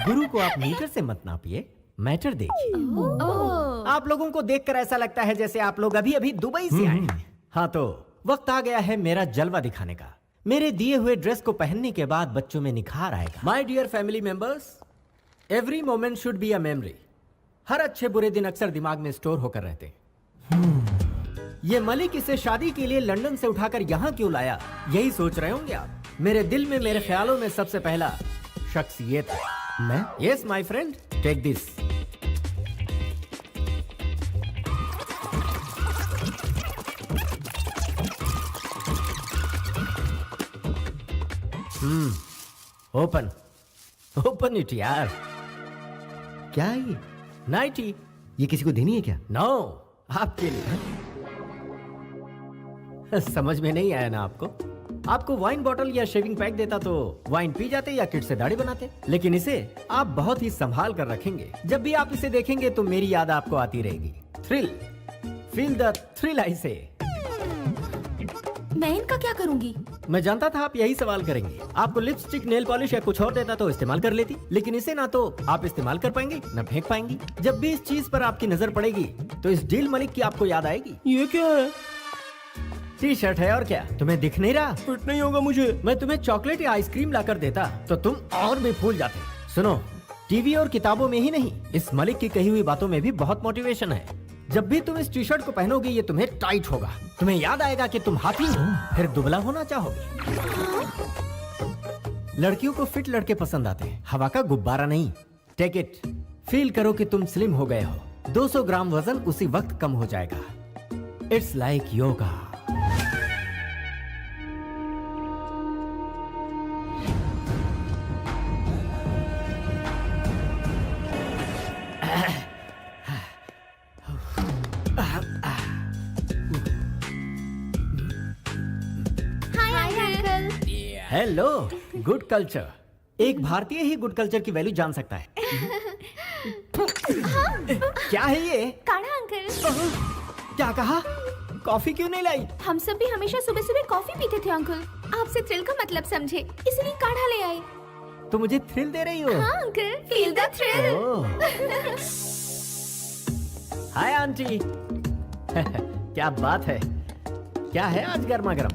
गुरु को आप मीटर से मत नापिए, मैटर देखिए। आप लोगों को देखकर ऐसा लगता है जैसे आप लोग अभी अभी दुबई से आए हैं। हाँ तो वक्त आ गया है मेरा जलवा दिखाने का। मेरे दिए हुए ड्रेस को पहनने के बाद बच्चों में निखार आएगा। My dear family members, every moment should be a memory. हर अच्छे बुरे दिन अक्सर दिमाग में स्टोर होकर रहते। ये मलिक इसे शादी के लिए लंदन से उठाकर यहाँ क्यों लाया, यही सोच रहे होंगे आप। मेरे दिल में, मेरे ख्यालों में सबसे पहला शख्स ये था। मैं? Yes my friend, take this. Open open it यार। क्या है ये? नाइटी। ये किसी को देनी है क्या? नो, आपके लिए। समझ में नहीं आया ना आपको? आपको वाइन बॉटल या शेविंग पैक देता तो वाइन पी जाते या किट से दाढ़ी बनाते। लेकिन इसे आप बहुत ही संभाल कर रखेंगे। जब भी आप इसे देखेंगे तो मेरी याद आपको आती रहेगी। थ्रिल, फील द थ्रिल आई से। मैं इनका क्या करूंगी? मैं जानता था आप यही सवाल करेंगे। आपको लिपस्टिक, नेल पॉलिश या कुछ और देता तो इस्तेमाल कर लेती, लेकिन इसे ना तो आप इस्तेमाल कर पाएंगे ना फेंक पाएंगी। जब भी इस चीज पर आपकी नजर पड़ेगी तो इस डील मलिक की आपको याद आएगी। ये क्या है? टी शर्ट है और क्या, तुम्हें दिख नहीं रहा? फिट नहीं होगा मुझे। मैं तुम्हें चॉकलेट या आइसक्रीम लाकर देता तो तुम और भी फूल जाते। सुनो, टीवी और किताबों में ही नहीं, इस मलिक की कही हुई बातों में भी बहुत मोटिवेशन है। जब भी तुम इस टी शर्ट को पहनोगे ये तुम्हें टाइट होगा। तुम्हें याद आएगा कि तुम हाथी हो, फिर दुबला होना चाहोगे। लड़कियों को फिट लड़के पसंद आते हैं, हवा का गुब्बारा नहीं। टेक इट, फील करो कि तुम स्लिम हो गए हो। 200 ग्राम वजन उसी वक्त कम हो जाएगा। It's like yoga. Hello, good culture. एक भारतीय ही गुड कल्चर की वैल्यू जान सकता है। क्या है ये? काढ़ा अंकल। क्या कहा? कॉफी क्यों नहीं लाई? हम सब भी हमेशा सुबह सुबह कॉफी पीते थे अंकल। आपसे थ्रिल का मतलब समझे, इसलिए काढ़ा ले आए। तो मुझे थ्रिल दे रही हो? हाँ uncle, feel the thrill. Hi aunty. क्या बात है, क्या है आज गर्मा गर्म?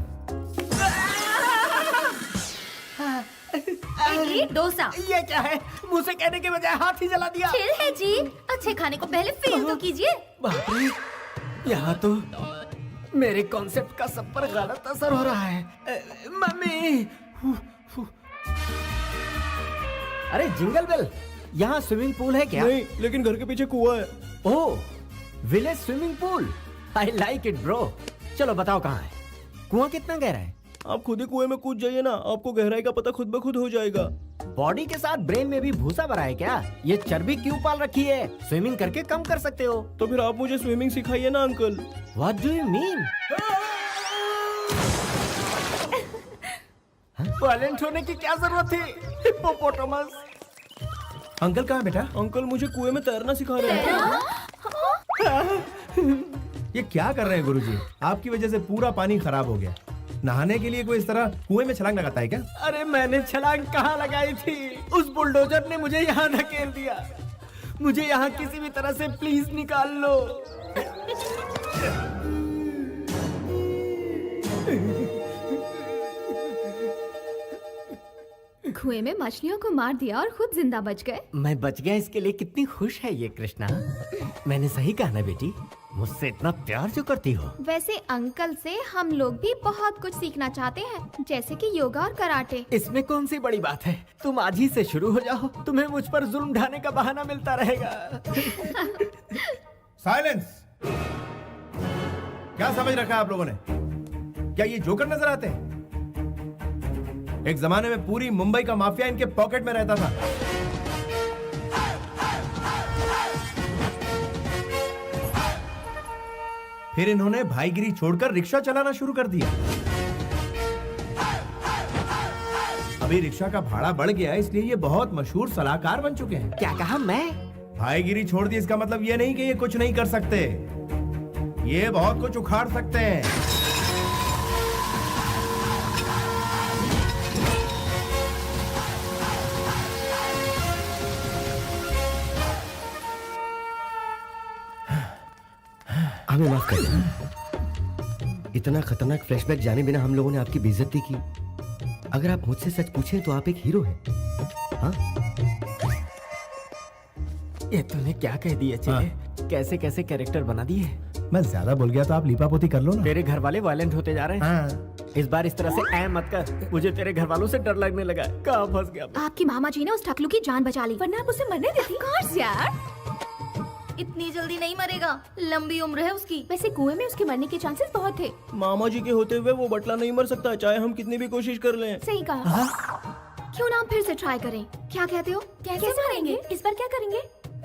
इडली डोसा। ये क्या है, मुंह से कहने के बजाय हाथ ही जला दिया। चिल है जी, अच्छे खाने को पहले फील तो कीजिए। बाप रे, यहाँ तो मेरे कॉन्सेप्ट का सब पर गलत असर हो रहा है। मम्मी। अरे जिंगल बेल, यहाँ स्विमिंग पूल है क्या? नहीं, लेकिन घर के पीछे कुआं है। Oh, village swimming pool. I like it bro. चलो बताओ कहाँ है? कुआं कितना गहरा है? आप खुद ही कुएं में कूद जाइए ना, आपको गहराई का पता खुद ब खुद हो जाएगा। बॉडी के साथ ब्रेन में भी भूसा भरा है क्या? ये चर्बी क्यों पाल रखी है? स्विमिंग करके कम कर सकते हो। तो फिर आप मुझे स्विमिंग सिखाइए ना uncle. What do you mean? Violent होने की क्या जरूरत थी? हिप्पोपोटामस। अंकल कहाँ बेटा? अंकल मुझे कुएं में तैरना सिखा रहे हैं। ये क्या कर रहे हैं गुरुजी? आपकी वजह से पूरा पानी खराब हो गया। नहाने के लिए कोई इस तरह कुएं में छलांग लगाता है क्या? अरे मैंने छलांग कहाँ लगाई थी? उस बुलडोजर ने मुझे यहाँ धकेल दिया। मुझे यहाँ किसी भी तरह से प्लीज निकाल लो। कुएं में मछलियों को मार दिया और खुद जिंदा बच गए। मैं बच गया, इसके लिए कितनी खुश है ये कृष्णा। मैंने सही कहा ना बेटी? मुझसे इतना प्यार जो करती हो। वैसे अंकल से हम लोग भी बहुत कुछ सीखना चाहते हैं, जैसे कि योगा और कराटे। इसमें कौन सी बड़ी बात है? तुम आज ही से शुरू हो जाओ, तुम्हें मुझ पर जुल्म ढाने का बहाना मिलता रहेगा। साइलेंस! क्या समझ रखा है आप लोगों ने? क्या ये जोकर नजर आते हैं? एक जमाने में पूरी मुंबई का माफिया इनके पॉकेट में रहता था। फिर इन्होंने भाईगिरी छोड़कर रिक्शा चलाना शुरू कर दिया। अभी रिक्शा का भाड़ा बढ़ गया, इसलिए ये बहुत मशहूर सलाहकार बन चुके हैं। क्या कहा? मैं भाईगिरी छोड़ दी, इसका मतलब ये नहीं कि ये कुछ नहीं कर सकते। ये बहुत कुछ उखाड़ सकते हैं। हमें माफ कर देना। इतना खतरनाक फ्लैशबैक जाने बिना हम लोगों ने आपकी बेइज्जती की। अगर आप मुझसे सच पूछें तो आप एक हीरो हैं। हाँ? ये तूने क्या कह दिया? चले कैसे कैसे कैरेक्टर बना दिए। मैं ज्यादा बोल गया तो आप लीपापोती कर लो ना। तेरे घर वाले वायलेंट होते जा रहे हैं। हाँ। इस बार इस तरह से मत कर, मुझे तेरे घर वालों से डर लगने लगा। कहाँ फंस गया? आपकी मामा जी ने उस टकलू की जान बचा ली, वरना आप उसे मरने देती। कोर्स यार, इतनी जल्दी नहीं मरेगा, लंबी उम्र है उसकी। वैसे कुएं में उसके मरने के चांसेस बहुत थे। मामा जी के होते हुए वो बटला नहीं मर सकता, चाहे हम कितनी भी कोशिश कर लें। सही कहा। क्यों ना हम फिर से ट्राई करें? क्या कहते हो? कैसे मारेंगे? इस बार क्या करेंगे?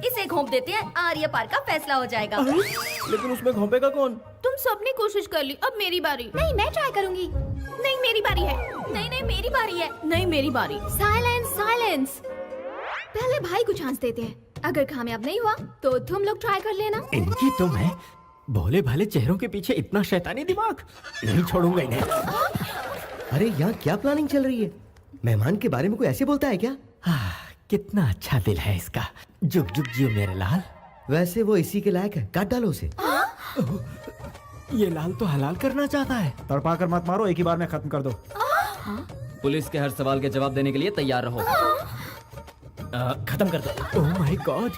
इसे घोंप देते हैं, आर्य पार का फैसला हो जाएगा। लेकिन उसमें घोंपेगा कौन? तुम सबने कोशिश कर ली, अब मेरी बारी। नहीं, मैं ट्राई करूंगी। नहीं, मेरी बारी है। नहीं नहीं, मेरी बारी है। नहीं, मेरी बारी। Silence silence. पहले भाई को चांस देते हैं, अगर कामयाब नहीं हुआ तो तुम लोग ट्राई कर लेना। इनकी तो मैं भोले भाले चेहरों के पीछे इतना शैतानी दिमाग नहीं छोड़ूंगा इन्हें। अरे यहाँ क्या प्लानिंग चल रही है? मेहमान के बारे में कोई ऐसे बोलता है क्या? कितना अच्छा दिल है इसका। जुग जुग जियो मेरे लाल। वैसे वो इसी के लायक है, काट डालो उसे। ये लाल तो हलाल करना चाहता है। तड़पा कर मत मारो, एक ही बार में खत्म कर दो। पुलिस के हर सवाल के जवाब देने के लिए तैयार रहो। खत्म कर दो। ओह माय गॉड,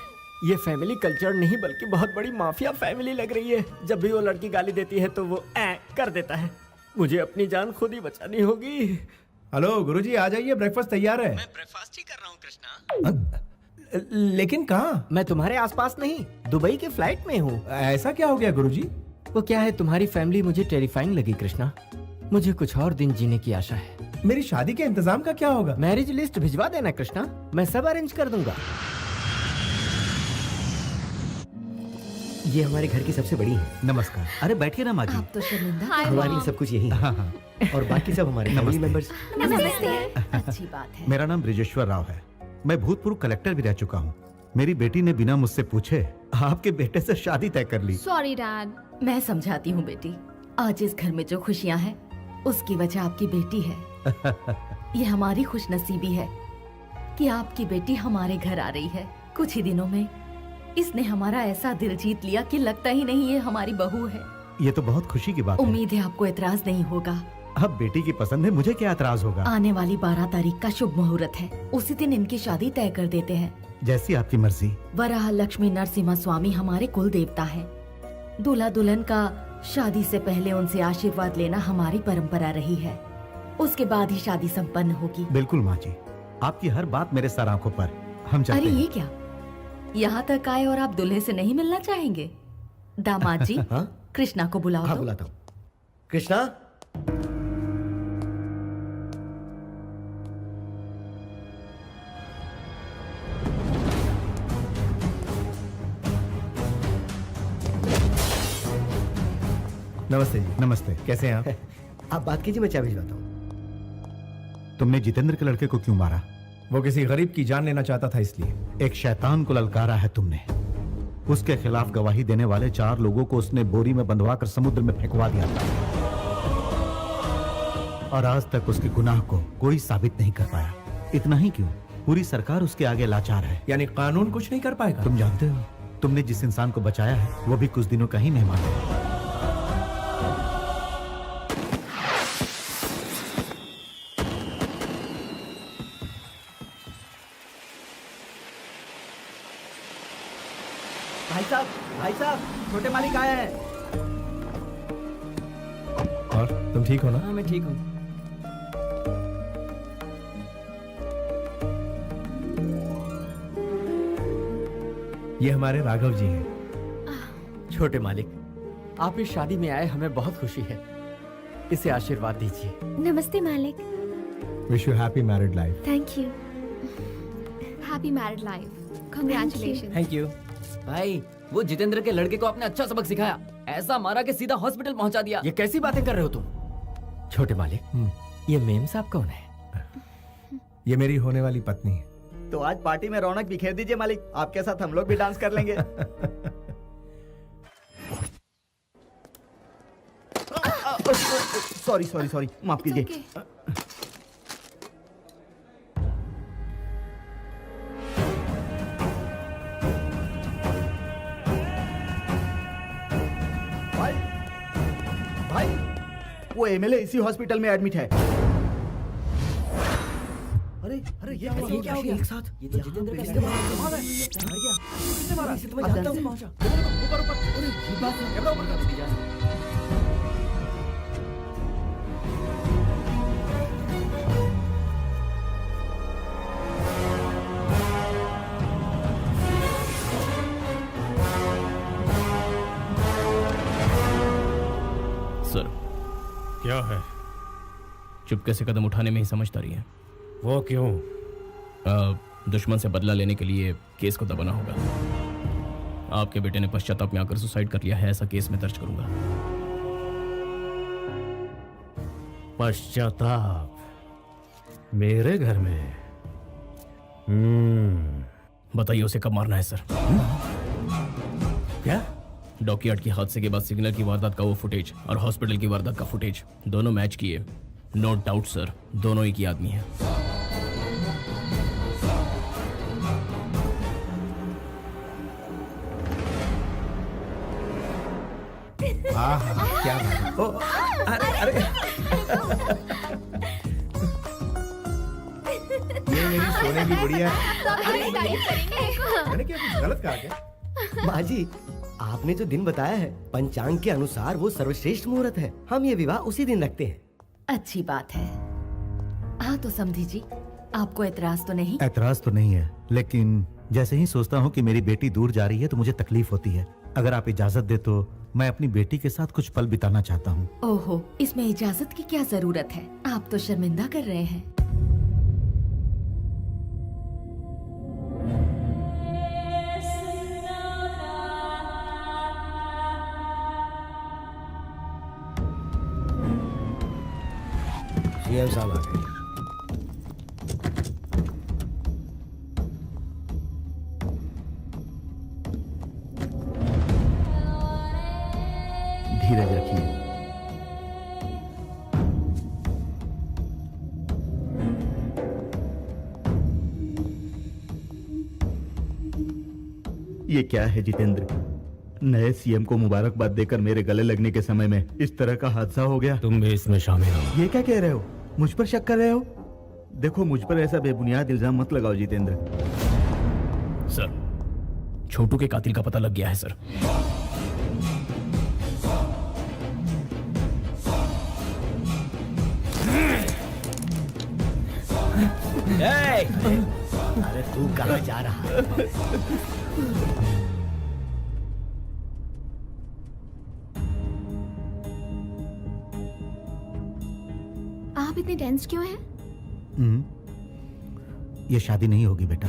ये फैमिली कल्चर नहीं बल्कि बहुत बड़ी माफिया फैमिली लग रही है। जब भी वो लड़की गाली देती है तो वो कर देता है। मुझे अपनी जान खुद ही बचानी होगी। हेलो गुरुजी, आ जाइए, ब्रेकफास्ट तैयार है। मैं ब्रेकफास्ट ही कर रहा हूँ कृष्णा। लेकिन कहाँ? मैं तुम्हारे आसपास नहीं, दुबई की फ्लाइट में हूँ। ऐसा क्या हो गया गुरुजी? वो क्या है, तुम्हारी फैमिली मुझे टेरिफाइंग लगी कृष्णा। मुझे कुछ और दिन जीने की आशा है। मेरी शादी के इंतजाम का क्या होगा? मैरिज लिस्ट भिजवा देना कृष्णा, मैं सब अरेंज कर दूंगा। ये हमारे घर की सबसे बड़ी है। नमस्कार। अरे बैठिए ना माँ जी। आप तो शर्मिंदा। हमारे लिए सब कुछ यही है। और बाकी सब हमारे फैमिली मेंबर्स। अच्छी बात है। मेरा नाम ब्रिजेश्वर राव है। मैं भूतपूर्व कलेक्टर भी रह चुका हूँ। मेरी बेटी ने बिना मुझसे पूछे आपके बेटे से शादी तय कर ली। Sorry dad. मैं समझाती हूँ बेटी, आज इस घर में जो खुशियां हैं उसकी वजह आपकी बेटी है। ये हमारी खुशनसीबी है कि आपकी बेटी हमारे घर आ रही है। कुछ ही दिनों में इसने हमारा ऐसा दिल जीत लिया कि लगता ही नहीं ये हमारी बहू है। ये तो बहुत खुशी की बात है। उम्मीद है आपको एतराज नहीं होगा। अब बेटी की पसंद है, मुझे क्या एतराज होगा। आने वाली 12 तारीख का शुभ मुहूर्त है, उसी दिन इनकी शादी तय कर देते हैं। जैसी आपकी मर्जी। वराह लक्ष्मी नरसिम्हा स्वामी हमारे कुल देवता है। दूल्हा दुल्हन का शादी से पहले उनसे आशीर्वाद लेना हमारी परंपरा रही है। उसके बाद ही शादी संपन्न होगी। बिल्कुल माँ जी, आपकी हर बात मेरे सर आंखों पर। हम चलते अरे हैं। ये क्या, यहाँ तक आए और आप दूल्हे से नहीं मिलना चाहेंगे? दामाद जी, कृष्णा को बुलाओ। हाँ, तो। बुलाता हूँ। कृष्णा, नमस्ते जी। नमस्ते। कैसे हैं आप? आप बात कीजिए, मैं चाय भिजवाता हूँ। तुमने जितेंद्र के लड़के को क्यों मारा? वो किसी गरीब की जान लेना चाहता था इसलिए। एक शैतान को ललकारा है तुमने। उसके खिलाफ गवाही देने वाले 4 लोगों को उसने बोरी में बंधवाकर समुद्र में फेंकवा दिया था, और आज तक उसके गुनाह को कोई साबित नहीं कर पाया। इतना ही क्यों, पूरी सरकार उसके आगे लाचार है। यानी कानून कुछ नहीं कर पाएगा? तुम जानते हो, तुमने जिस इंसान को बचाया है वो भी कुछ दिनों का ही मेहमान है। भाई साहब, छोटे मालिक आए हैं। और तुम ठीक हो ना? हाँ, मैं ठीक हूँ। ये हमारे राघव जी हैं। छोटे मालिक, आप इस शादी में आए, हमें बहुत खुशी है। इसे आशीर्वाद दीजिए। नमस्ते मालिक। Wish you happy married life. Thank you. Happy married life. Congratulation. Thank you. भाई, वो जितेंद्र के लड़के को आपने अच्छा सबक सिखाया। ऐसा मारा कि सीधा हॉस्पिटल पहुंचा दिया। ये कैसी बातें कर रहे हो तुम? छोटे मालिक, ये मेम साहब कौन है? ये मेरी होने वाली पत्नी है। तो आज पार्टी में रौनक बिखेर दीजिए मालिक। आपके साथ हम लोग भी डांस कर लेंगे। सॉरी, माफ कीजिए। भाई, वो एमएलए इसी हॉस्पिटल में एडमिट है। अरे ये क्या हो गया? एक साथ ये तो जितेंद्र का इसके मारा है। मर गया। किसने मारा? इसे तो मैं जानता हूं। पहुंचा ऊपर। अरे ये बात है, कैमरा ऊपर कर दीजिए। सर, क्या है? चुपके से कदम उठाने में ही समझदारी है। वो क्यों? दुश्मन से बदला लेने के लिए केस को दबाना होगा। आपके बेटे ने पश्चाताप में आकर सुसाइड कर लिया है, ऐसा केस में दर्ज करूंगा। पश्चाताप? मेरे घर में? बताइए उसे कब मारना है सर? क्या? डॉकयार्ड के हादसे के बाद सिग्नल की वारदात का वो फुटेज और हॉस्पिटल की वारदात का फुटेज दोनों मैच किए। नो डाउट सर, दोनों एक ही आदमी है। क्या बात? अरे ये मेरी सोने की गुड़िया है। मैंने क्या कुछ गलत कहा क्या? माँ जी, आपने जो दिन बताया है पंचांग के अनुसार वो सर्वश्रेष्ठ मुहूर्त है। हम ये विवाह उसी दिन रखते हैं। अच्छी बात है। हाँ तो समझी जी, आपको एतराज तो नहीं? एतराज तो नहीं है, लेकिन जैसे ही सोचता हूँ कि मेरी बेटी दूर जा रही है तो मुझे तकलीफ होती है। अगर आप इजाजत दे तो मैं अपनी बेटी के साथ कुछ पल बिताना चाहता हूँ। ओहो, इसमें इजाजत की क्या जरूरत है? आप तो शर्मिंदा कर रहे हैं। सीएम साहब आ गए। धीरज रखिए। ये क्या है जितेंद्र? नए सीएम को मुबारकबाद देकर मेरे गले लगने के समय में इस तरह का हादसा हो गया। तुम भी इसमें शामिल हो। ये क्या कह रहे हो? मुझ पर शक कर रहे हो? देखो, मुझ पर ऐसा बेबुनियाद इल्जाम मत लगाओ जितेंद्र। सर, छोटू के कातिल का पता लग गया है सर। अरे तू कहाँ जा रहा है? आप इतने टेंस क्यों हैं? ये शादी नहीं होगी बेटा।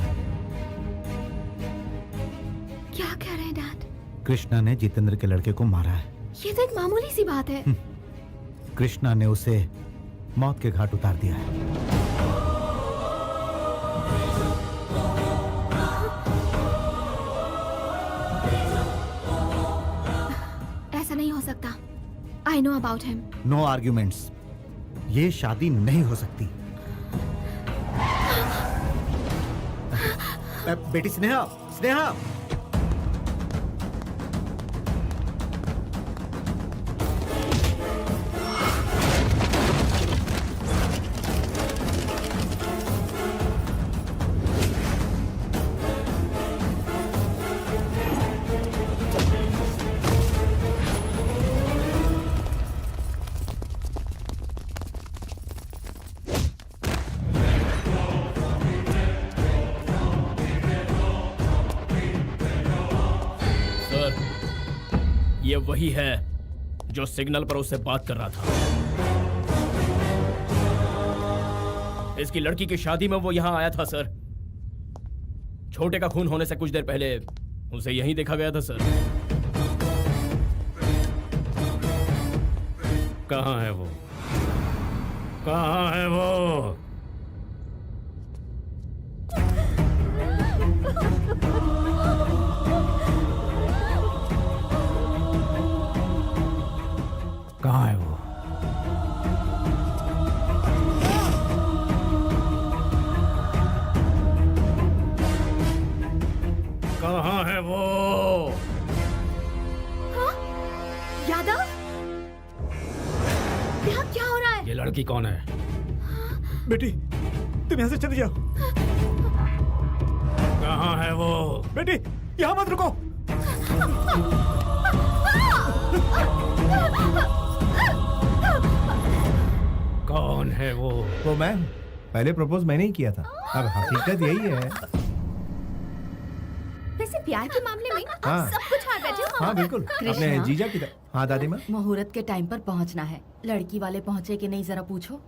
क्या कह रहे हैं डैड? कृष्णा ने जितेंद्र के लड़के को मारा है। ये तो एक मामूली सी बात है। कृष्णा ने उसे मौत के घाट उतार दिया है। ऐसा नहीं हो सकता। I know about him. No arguments. ये शादी नहीं हो सकती। बेटी स्नेहा, स्नेहा, ये वही है जो सिग्नल पर उससे बात कर रहा था। इसकी लड़की की शादी में वो यहां आया था सर। छोटे का खून होने से कुछ देर पहले उसे यहीं देखा गया था सर। कहाँ है वो? कहाँ है वो? कहाँ है वो? कहाँ है वो? हाँ? यादव? यहाँ क्या हो रहा है? ये लड़की कौन है? बेटी, तुम यहाँ से चली जाओ। कहाँ है वो? बेटी, यहाँ मत रुको। कौन है वो? वो मैं। पहले प्रपोज मैंने ही किया था। अब हकीकत यही है। वैसे प्यार के मामले में आप हाँ। सब कुछ हार बैठे हो। हाँ बिल्कुल। अपने जीजा की तरह। हाँ दादी माँ। मुहूर्त के टाइम पर पहुंचना है। लड़की वाले पहुंचे कि नहीं जरा पूछो।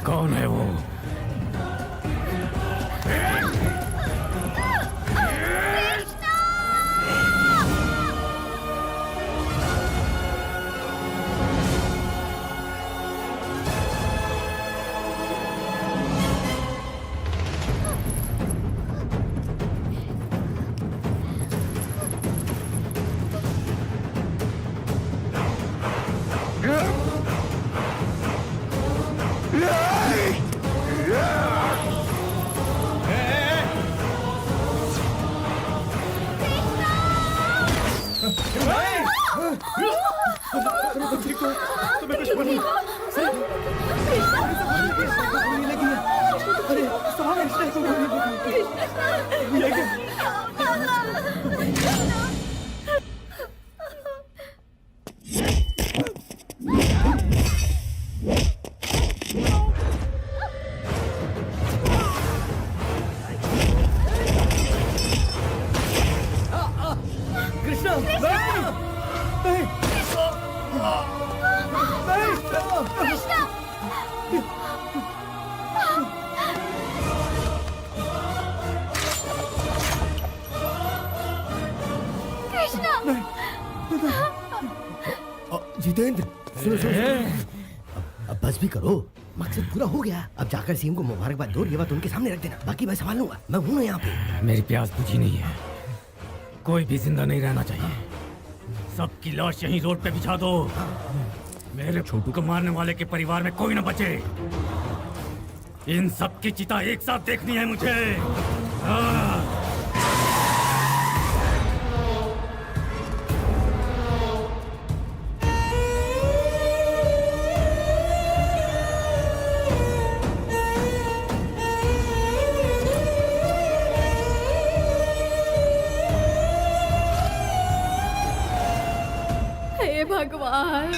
कौन है वो? तुम्हें कुछ बोली अरे सवाल कृष्ण को गोली कृष्ण नहीं कृष्णा कृष्णा जितेंद्र सुनो सुनो अब बस भी करो मकसद पूरा हो गया अब जाकर सीएम को मुबारकबाद दो ये बात उनके सामने रख देना बाकी मैं संभाल लूंगा मैं हूं ना यहाँ पे मेरी प्यास बुझी नहीं है कोई भी जिंदा नहीं रहना चाहिए सबकी लाश यहीं रोड पे बिछा दो मेरे छोटू को मारने वाले के परिवार में कोई न बचे इन सब की चिता एक साथ देखनी है मुझे हे भगवान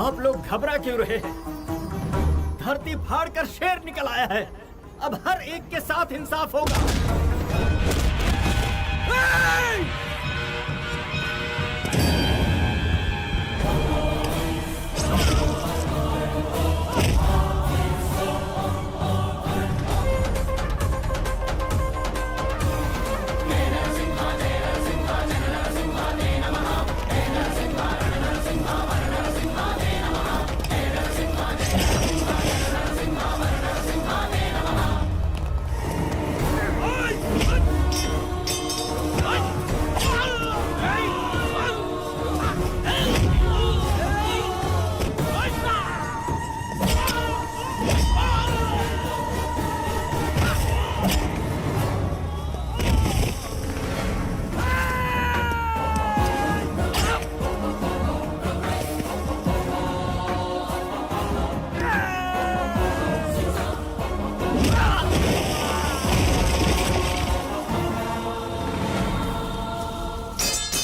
आप लोग घबरा क्यों रहे हैं धरती फाड़ कर शेर निकल आया है अब हर एक के साथ इंसाफ होगा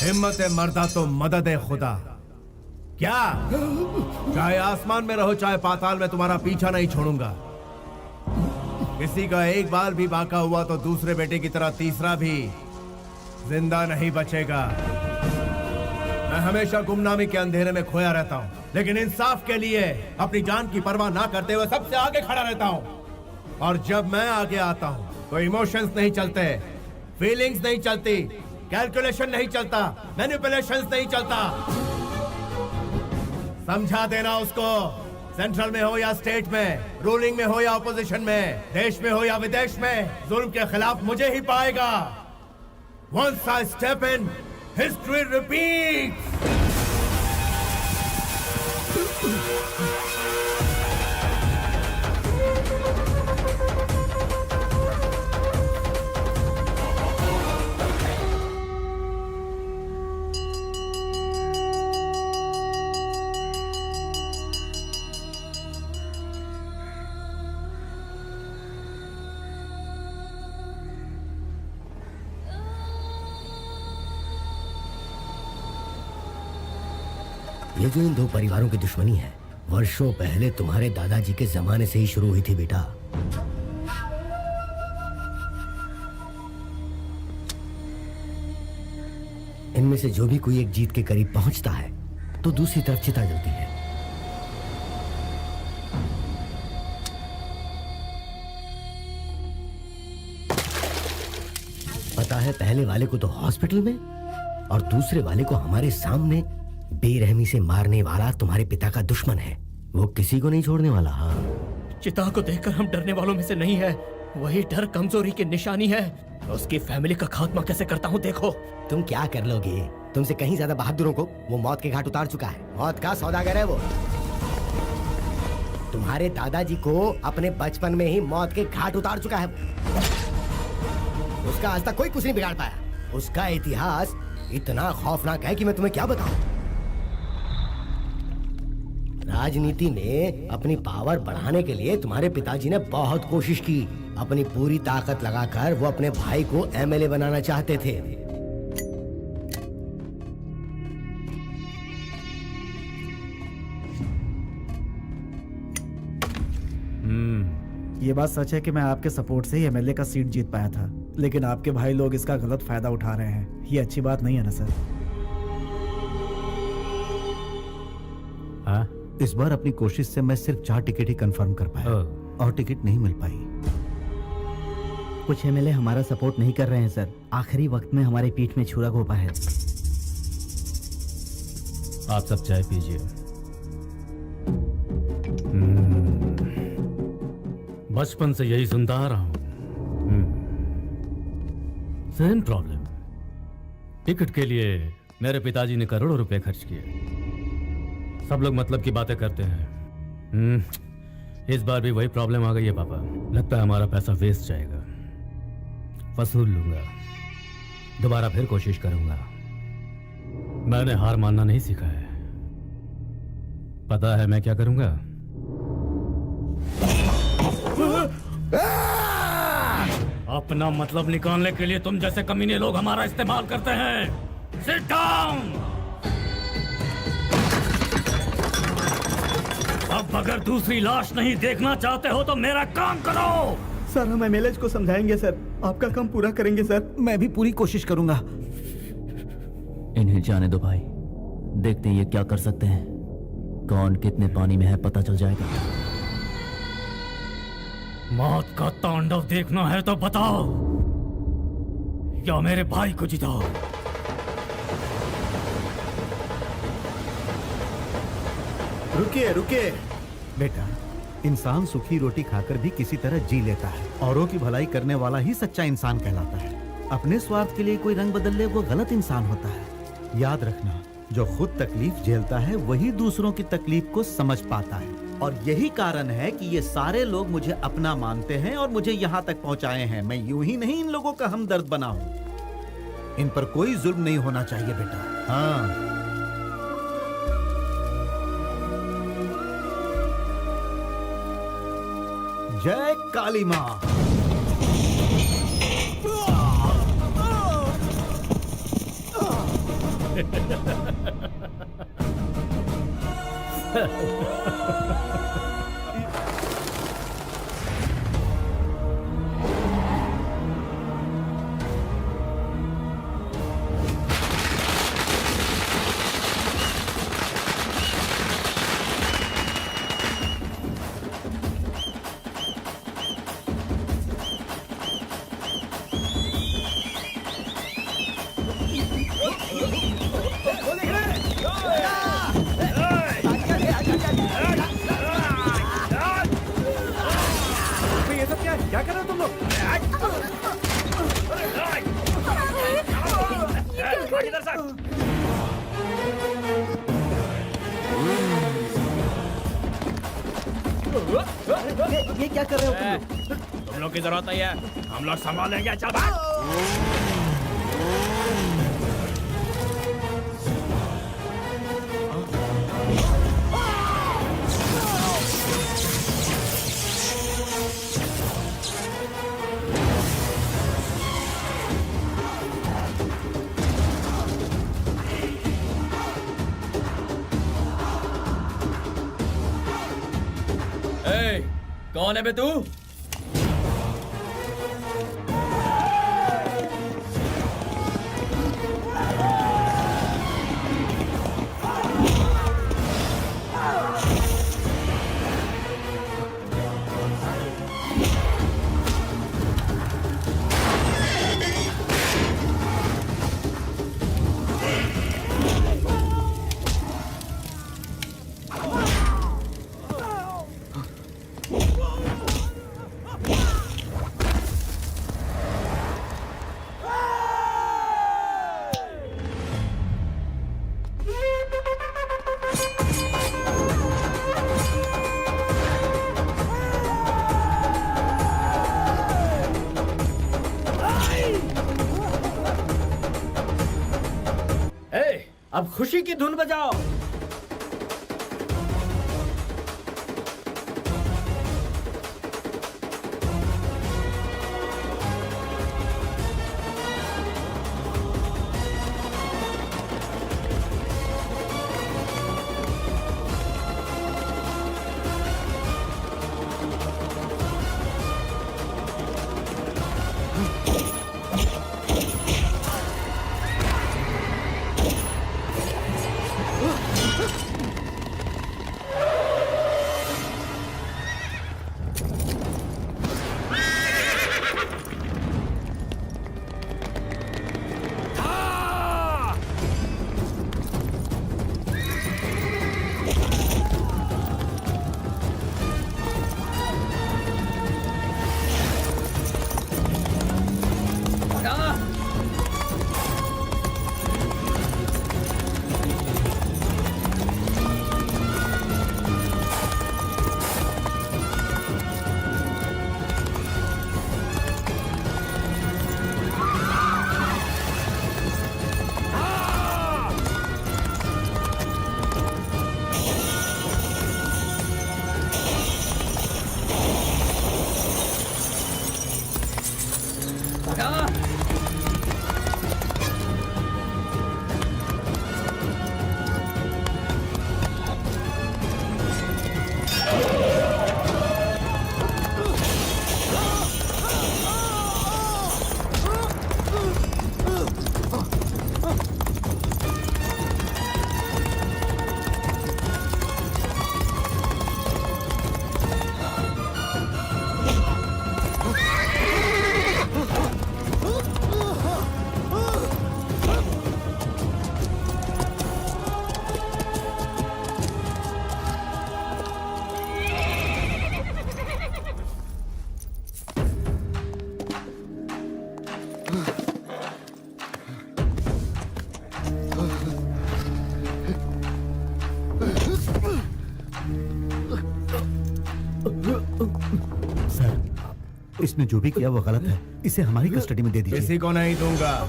हिम्मत है मर्दा तो मदद है खुदा क्या चाहे आसमान में रहो चाहे पाताल में तुम्हारा पीछा नहीं छोड़ूंगा किसी का एक बाल भी बाका हुआ तो दूसरे बेटे की तरह तीसरा भी जिंदा नहीं बचेगा मैं हमेशा गुमनामी के अंधेरे में खोया रहता हूँ लेकिन इंसाफ के लिए अपनी जान की परवाह ना करते हुए सबसे आगे खड़ा रहता हूँ और जब मैं आगे आता हूँ तो इमोशंस नहीं चलते फीलिंग्स नहीं चलती कैलकुलेशन नहीं चलता मैनिपुलेशंस नहीं चलता समझा देना उसको सेंट्रल में हो या स्टेट में रूलिंग में हो या ऑपोजिशन में देश में हो या विदेश में जुल्म के खिलाफ मुझे ही पाएगा Once I step in, history repeats. ये जो इन दो परिवारों की दुश्मनी है वर्षों पहले तुम्हारे दादाजी के जमाने से ही शुरू हुई थी बेटा। इनमें से जो भी कोई एक जीत के करीब पहुंचता है तो दूसरी तरफ चिता जलती है। पता है, पहले वाले को तो हॉस्पिटल में और दूसरे वाले को हमारे सामने बेरहमी से मारने वाला तुम्हारे पिता का दुश्मन है। वो किसी को नहीं छोड़ने वाला। हाँ, चिता को देखकर हम डरने वालों में से नहीं है। वही डर कमजोरी की निशानी है। उसकी फैमिली का खात्मा कैसे करता हूँ देखो। तुम क्या कर लोगे? तुमसे कहीं ज्यादा बहादुरों को वो मौत के घाट उतार चुका है। मौत का सौदागर है वो। तुम्हारे दादाजी को अपने बचपन में ही मौत के घाट उतार चुका है। उसका आज तक कोई कुछ नहीं बिगाड़ पाया। उसका इतिहास इतना खौफनाक है कि मैं तुम्हें क्या बताऊं। राजनीति में अपनी पावर बढ़ाने के लिए तुम्हारे पिताजी ने बहुत कोशिश की। अपनी पूरी ताकत लगाकर वो अपने भाई को एमएलए बनाना चाहते थे। ये बात सच है कि मैं आपके सपोर्ट से ही एमएलए का सीट जीत पाया था, लेकिन आपके भाई लोग इसका गलत फायदा उठा रहे हैं। ये अच्छी बात नहीं है ना सर? हाँ? इस बार अपनी कोशिश से मैं सिर्फ 4 टिकट ही कंफर्म कर पाया और टिकट नहीं मिल पाई। कुछ एमएलए हमारा सपोर्ट नहीं कर रहे हैं सर। आखिरी वक्त में हमारी पीठ में छुरा घोंपा है। आप सब चाय पीजिए। बचपन से यही सुनता आ रहा हूं। Same problem. टिकट के लिए मेरे पिताजी ने करोड़ों रुपए खर्च किए। सब लोग मतलब की बातें करते हैं। इस बार भी वही प्रॉब्लम आ गई है पापा। लगता है हमारा पैसा वेस्ट जाएगा। वसूल लूंगा, दोबारा फिर कोशिश करूंगा। मैंने हार मानना नहीं सीखा है। पता है मैं क्या करूंगा? अपना मतलब निकालने के लिए तुम जैसे कमीने लोग हमारा इस्तेमाल करते हैं। Sit down. अब अगर दूसरी लाश नहीं देखना चाहते हो तो मेरा काम करो। सर हम एमएलए को समझाएंगे सर। आपका काम पूरा करेंगे सर। मैं भी पूरी कोशिश करूंगा। इन्हें जाने दो भाई, देखते हैं ये क्या कर सकते हैं। कौन कितने पानी में है पता चल जाएगा। मौत का तांडव देखना है तो बताओ, या मेरे भाई को जिताओ। रुकिए रुकिए बेटा, इंसान सूखी रोटी खाकर भी किसी तरह जी लेता है। औरों की भलाई करने वाला ही सच्चा इंसान कहलाता है। अपने स्वार्थ के लिए कोई रंग बदल ले वो गलत इंसान होता है। याद रखना, जो खुद तकलीफ झेलता है वही दूसरों की तकलीफ को समझ पाता है। और यही कारण है कि ये सारे लोग मुझे अपना मानते हैं और मुझे यहाँ तक पहुँचाए हैं। मैं यूं ही नहीं इन लोगों का हमदर्द बना हूँ। इन पर कोई जुल्म नहीं होना चाहिए बेटा। हाँ, जय काली माँ। क्या कर रहे हो तुम लोग? ये क्या कर रहे हो तुम लोग की जरूरत नहीं है, हम लोग संभालेंगे। चल भाग। ए, कौन है बे तू? अब खुशी की धुन बजाओ। इसने जो भी किया वो गलत है, इसे हमारी कस्टडी में दे दीजिए। किसी को नहीं दूंगा।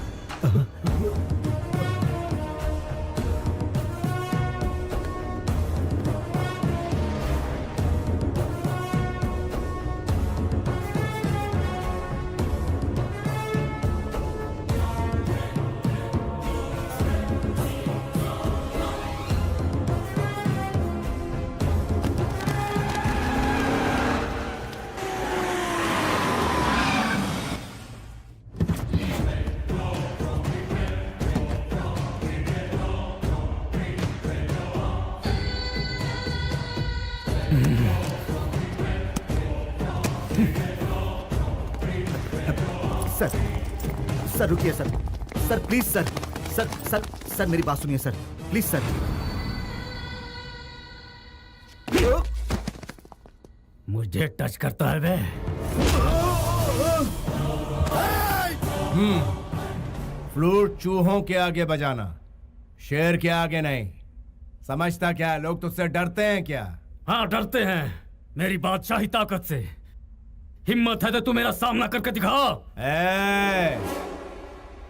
सर रुकिए sir, sir please sir, sir sir sir मेरी बात सुनिए सर, प्लीज सर। मुझे टच करता है बे। फ्लूट चूहों के आगे बजाना, शेर के आगे नहीं। समझता क्या है, लोग तुझसे डरते हैं क्या? हाँ डरते हैं, मेरी बादशाही ताकत से। हिम्मत है तो तू मेरा सामना करके दिखा।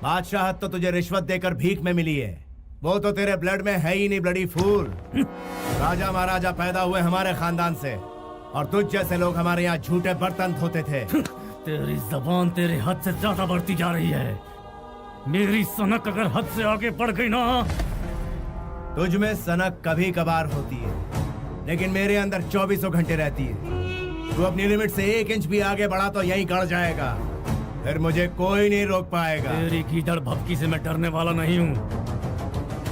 बादशाहत तो तुझे रिश्वत देकर भीख में मिली है, वो तो तेरे ब्लड में है ही नहीं ब्लडी फूल। राजा महाराजा पैदा हुए हमारे खानदान से, और तुझ जैसे लोग हमारे यहाँ झूठे बर्तन धोते थे। तेरी जबान तेरे हद से ज्यादा बढ़ती जा रही है। मेरी सनक अगर हद से आगे बढ़ गई ना। तुझ में सनक कभी कभार होती है, लेकिन मेरे अंदर 24 घंटे रहती है। तू अपनी लिमिट से 1 इंच भी आगे बढ़ा तो यहीं गड़ जाएगा, फिर मुझे कोई नहीं रोक पाएगा। तेरी गीदड़ भपकी से मैं डरने वाला नहीं हूँ।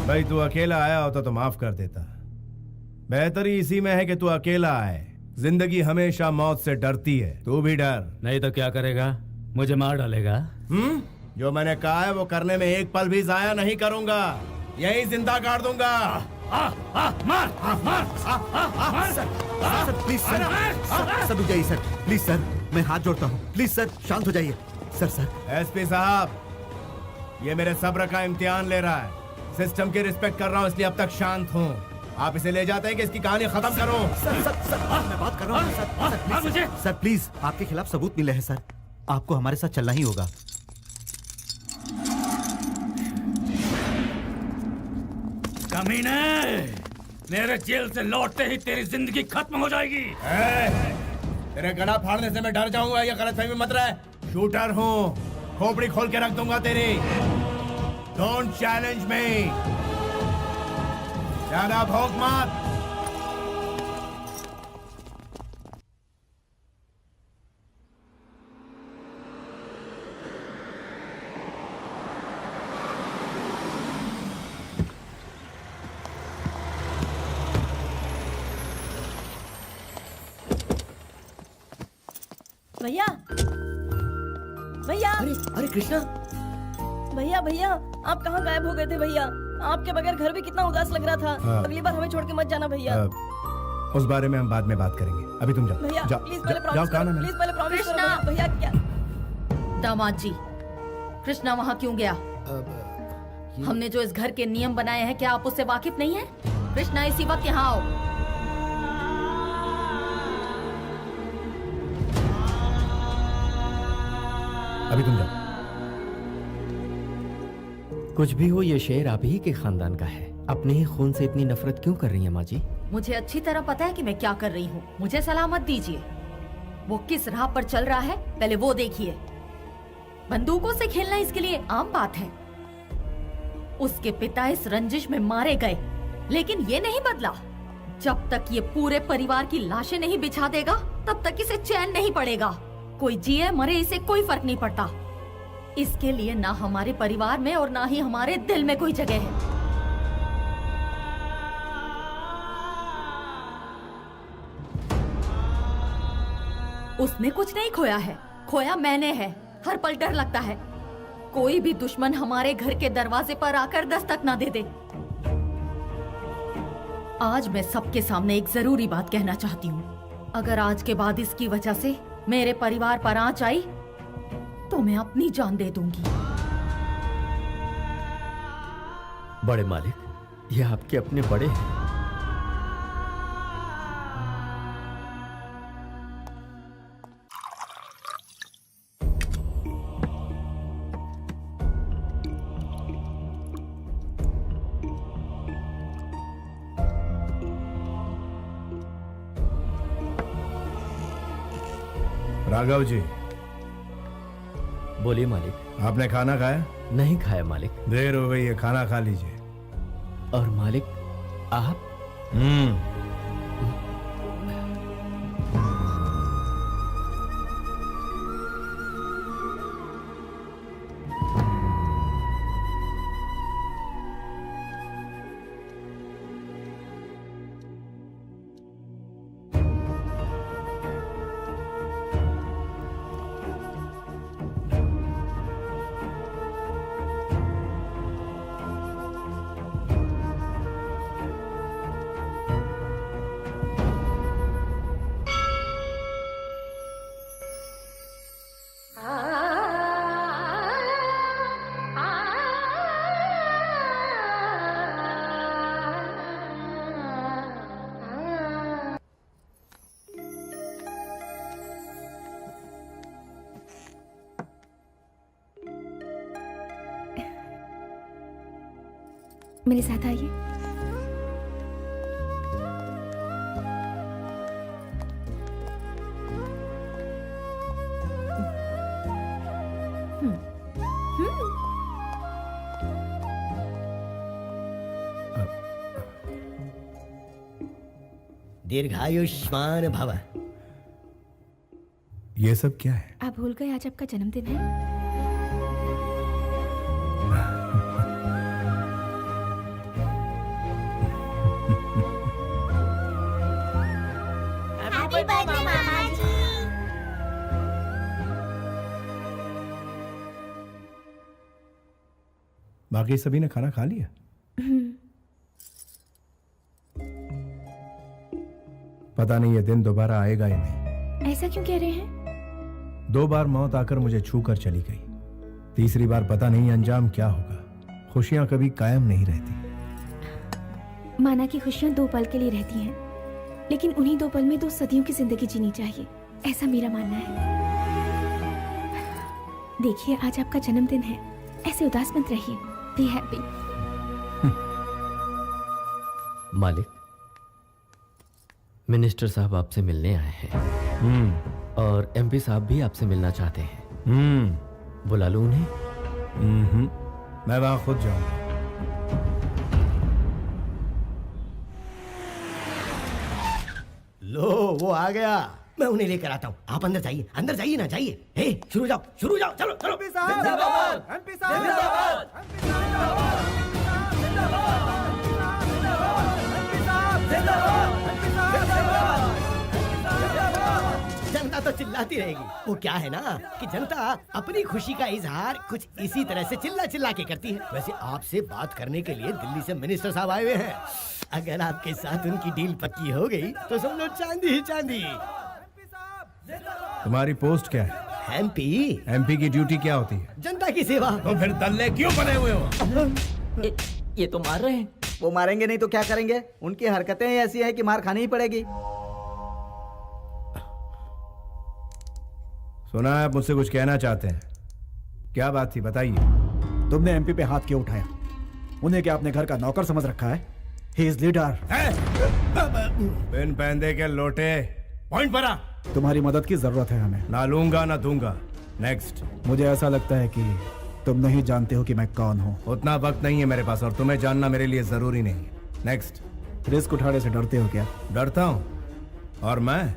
भाई तू अकेला आया होता तो माफ कर देता। बेहतरी इसी में है कि तू अकेला आए। जिंदगी हमेशा मौत से डरती है, तू भी डर। नहीं तो क्या करेगा? मुझे मार डालेगा? जो मैंने कहा है वो करने में एक पल भी जाया नहीं करूंगा, यही जिंदा गाड़ दूंगा। मार सर प्लीज सर, सर रुक जाइए सर, प्लीज सर, मैं हाथ जोड़ता हूँ, प्लीज सर शांत हो जाइए। सर एसपी साहब, ये मेरे सब्र का इम्तिहान ले रहा है। सिस्टम की रिस्पेक्ट कर रहा हूँ इसलिए अब तक शांत हूँ। आप इसे ले जाते हैं कि इसकी कहानी खत्म करो। सर मैं बात कर रहा हूँ। सर प्लीज, आपके खिलाफ सबूत मिले हैं सर, आपको हमारे साथ चलना ही होगा। कमीने, मेरे जेल से लौटते ही तेरी जिंदगी खत्म हो जाएगी। तेरे गला फाड़ने से मैं डर जाऊंगा, ये गलतफहमी मत रहे। शूटर हूँ, खोपड़ी खोल के रख दूंगा तेरी। डोंट चैलेंज मी, ज्यादा भौंक मत। भैया भैया, अरे कृष्णा, भैया भैया, आप कहाँ गायब हो गए थे भैया? आपके बगैर घर भी कितना उदास लग रहा था। अगली बार हमें छोड़ के मत जाना भैया। उस बारे में हम बाद में बात करेंगे, अभी तुम जाओ। भैया प्लीज पहले जाओ, प्रॉमिस कहा ना करो, मैंने। प्लीज पहले प्रॉमिस करो भैया। क्या दामाद जी, कृष्णा वहाँ क्यों गया? हमने जो इस घर के नियम बनाए हैं, क्या आप उससे वाकिफ नहीं है? कृष्णा इसी वक्त यहाँ आओ। अभी तुम जाओ। कुछ भी हो, ये शेर आप ही के खानदान का है। अपने ही खून से इतनी नफरत क्यों कर रही है माँ जी? मुझे अच्छी तरह पता है कि मैं क्या कर रही हूँ। मुझे सलाह मत दीजिए। वो किस राह पर चल रहा है पहले वो देखिए। बंदूकों से खेलना इसके लिए आम बात है। उसके पिता इस रंजिश में मारे गए, लेकिन ये नहीं बदला। जब तक ये पूरे परिवार की लाशें नहीं बिछा देगा, तब तक इसे चैन नहीं पड़ेगा। कोई जिए मरे इसे कोई फर्क नहीं पड़ता। इसके लिए ना हमारे परिवार में और ना ही हमारे दिल में कोई जगह है। उसने कुछ नहीं खोया है, खोया मैंने है। हर पल डर लगता है कोई भी दुश्मन हमारे घर के दरवाजे पर आकर दस्तक ना दे दे। आज मैं सबके सामने एक जरूरी बात कहना चाहती हूँ। अगर आज के बाद इसकी वजह से मेरे परिवार पर आंच आई तो मैं अपनी जान दे दूंगी। बड़े मालिक, ये आपके अपने बड़े हैं। राघव जी, बोलिए मालिक। आपने खाना खाया? नहीं खाया मालिक। देर हो गई है, खाना खा लीजिए। और मालिक आप? मेरे साथ आइए। दीर्घायुष्मान भव। ये सब क्या है? आप भूल गए आज आपका जन्मदिन है? हैप्पी बर्थडे मामा जी। बाकी सभी ने खाना खा लिया? पता नहीं ये दिन दोबारा आएगा या नहीं। ऐसा क्यों कह रहे हैं? 2 बार मौत आकर मुझे छू कर चली गई, तीसरी बार पता नहीं अंजाम क्या होगा। खुशियां कभी कायम नहीं रहती। माना कि खुशियां 2 पल के लिए रहती हैं, लेकिन उन्हीं 2 पल में 2 सदियों की जिंदगी जीनी चाहिए, ऐसा मेरा मानना है। देखिए आज आपका जन्मदिन है, ऐसे उदास मत रहिए। Be happy. मालिक, मिनिस्टर साहब आपसे मिलने आए हैं और एमपी साहब भी आपसे मिलना चाहते हैं। बुला लूं उन्हें? मैं वहां खुद जाऊंगा। लो वो आ गया, मैं उन्हें लेकर आता हूँ। आप अंदर जाइए, अंदर जाइए ना, जाइए। हे शुरू जाओ, शुरू जाओ, चलो चलो। जनता तो चिल्लाती रहेगी। वो क्या है ना कि जनता अपनी खुशी का इजहार कुछ इसी तरह से चिल्ला चिल्ला के करती है। वैसे आपसे बात करने के लिए दिल्ली से मिनिस्टर साहब आए हुए हैं। अगर आपके साथ उनकी डील पक्की हो गई तो समझ लो चांदी ही चांदी। तुम्हारी पोस्ट क्या है? एमपी की ड्यूटी क्या होती है? जनता की सेवा। तो फिर दल्ले क्यों बने हुए हो? ये तो मार रहे हैं। वो मारेंगे नहीं तो क्या करेंगे? उनकी हरकतें ऐसी हैं कि मार खानी ही पड़ेगी। सुना है आप मुझसे कुछ कहना चाहते हैं, क्या बात थी बताइए। तुमने एमपी पे हाथ क्यों उठाया? उन्हें क्या अपने घर का नौकर समझ रखा है? He is leader. बिन पहनदे के लोटे, पॉइंट पर आ। तुम्हारी मदद की जरूरत है हमें। ना लूंगा ना दूंगा। नेक्स्ट। मुझे ऐसा लगता है कि तुम नहीं जानते हो कि मैं कौन हूँ। उतना वक्त नहीं है मेरे पास और तुम्हें जानना मेरे लिए जरूरी नहीं है। नेक्स्ट। रिस्क उठाने से डरते हो क्या? डरता हूँ? और मैं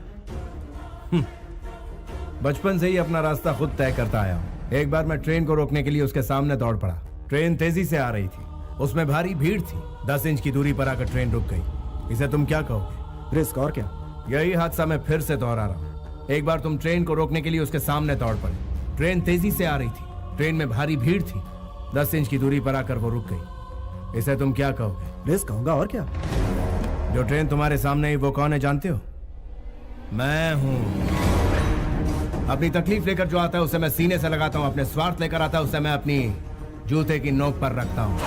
बचपन से ही अपना रास्ता खुद तय करता आया हूँ। एक बार मैं ट्रेन को रोकने के लिए उसके सामने दौड़ पड़ा। ट्रेन तेजी से आ रही थी, उसमें भारी भीड़ थी। 10 इंच की दूरी पर आकर ट्रेन रुक गई। इसे तुम क्या कहोगे? रिस्क और क्या? यही हादसा मैं फिर से दोहरा रहा हूँ। एक बार तुम ट्रेन को रोकने के लिए उसके सामने दौड़ पड़े। ट्रेन तेजी से आ रही थी, ट्रेन में भारी भीड़ थी। 10 इंच की दूरी पर आकर वो रुक गई। इसे तुम क्या कहोगे? रिस्क कहूंगा और क्या। जो ट्रेन तुम्हारे सामने ही वो कौन है जानते हो? मैं हूँ। अपनी तकलीफ लेकर जो आता है उसे मैं सीने से लगाता हूँ, अपने स्वार्थ लेकर आता है उसे मैं अपनी जूते की नोक पर रखता हूँ।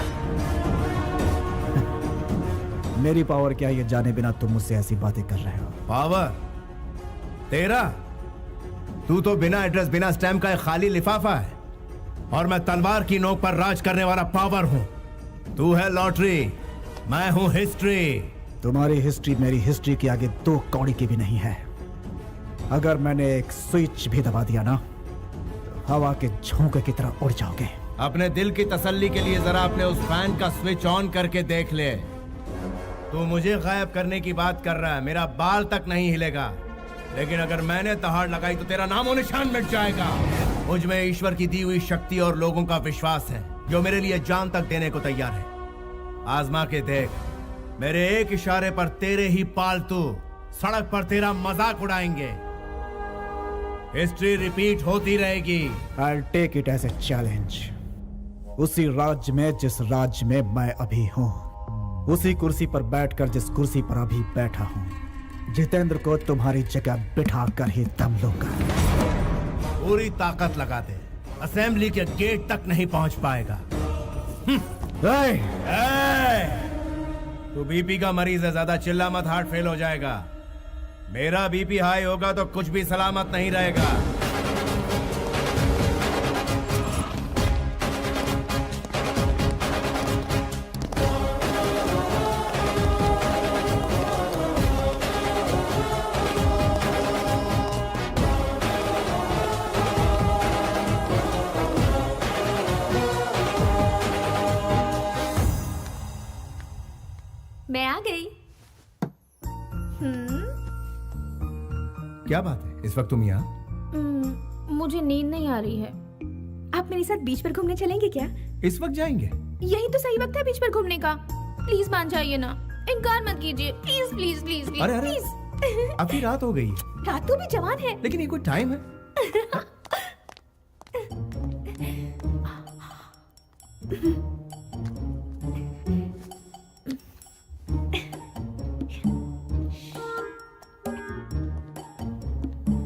मेरी पावर क्या ये जाने बिना तुम मुझसे ऐसी बातें कर रहे हो? पावर तेरा? तू तो बिना एड्रेस बिना स्टैम्प का एक खाली लिफाफा है और मैं तलवार की नोक पर राज करने वाला पावर हूँ। तू है लॉटरी, मैं हूँ हिस्ट्री। तुम्हारी हिस्ट्री मेरी हिस्ट्री के आगे 2 कौड़ी की भी नहीं है। अगर मैंने एक स्विच भी दबा दिया ना, हवा के झोंके की तरह उड़ जाओगे। अपने दिल की तसल्ली के लिए जरा अपने उस फैन का स्विच ऑन करके देख ले। तू मुझे गायब करने की बात कर रहा है, मेरा बाल तक नहीं हिलेगा, लेकिन अगर मैंने दहाड़ लगाई तो तेरा नामो निशान मिट जाएगा। मुझ में ईश्वर की दी हुई शक्ति और लोगों का विश्वास है जो मेरे लिए जान तक देने को तैयार है। आजमा के देख, मेरे एक इशारे पर तेरे ही पालतू सड़क पर तेरा मजाक उड़ाएंगे। हिस्ट्री रिपीट होती रहेगी। I'll take it as a challenge। उसी राज्य में जिस राज्य में मैं अभी हूँ, उसी कुर्सी पर बैठकर जिस कुर्सी पर अभी बैठा हूँ, जितेंद्र को तुम्हारी जगह बिठा कर ही दम लूंगा। पूरी ताकत लगा दे, असेंबली के गेट तक नहीं पहुंच पाएगा। तू बीपी का मरीज है, ज्यादा चिल्ला मत, हार्ट फेल हो जाएगा। मेरा बीपी हाई होगा तो कुछ भी सलामत नहीं रहेगा। मैं आ गई। क्या बात है, इस वक्त तुम यहाँ? मुझे नींद नहीं आ रही है। आप मेरे साथ बीच पर घूमने चलेंगे क्या? इस वक्त जाएंगे? यही तो सही वक्त है बीच पर घूमने का। प्लीज मान जाइए ना, इनकार मत कीजिए, प्लीज प्लीज प्लीज प्लीज अरे प्लीज। अभी रात हो गई है। रात तो भी जवान है। लेकिन ये कोई टाइम है?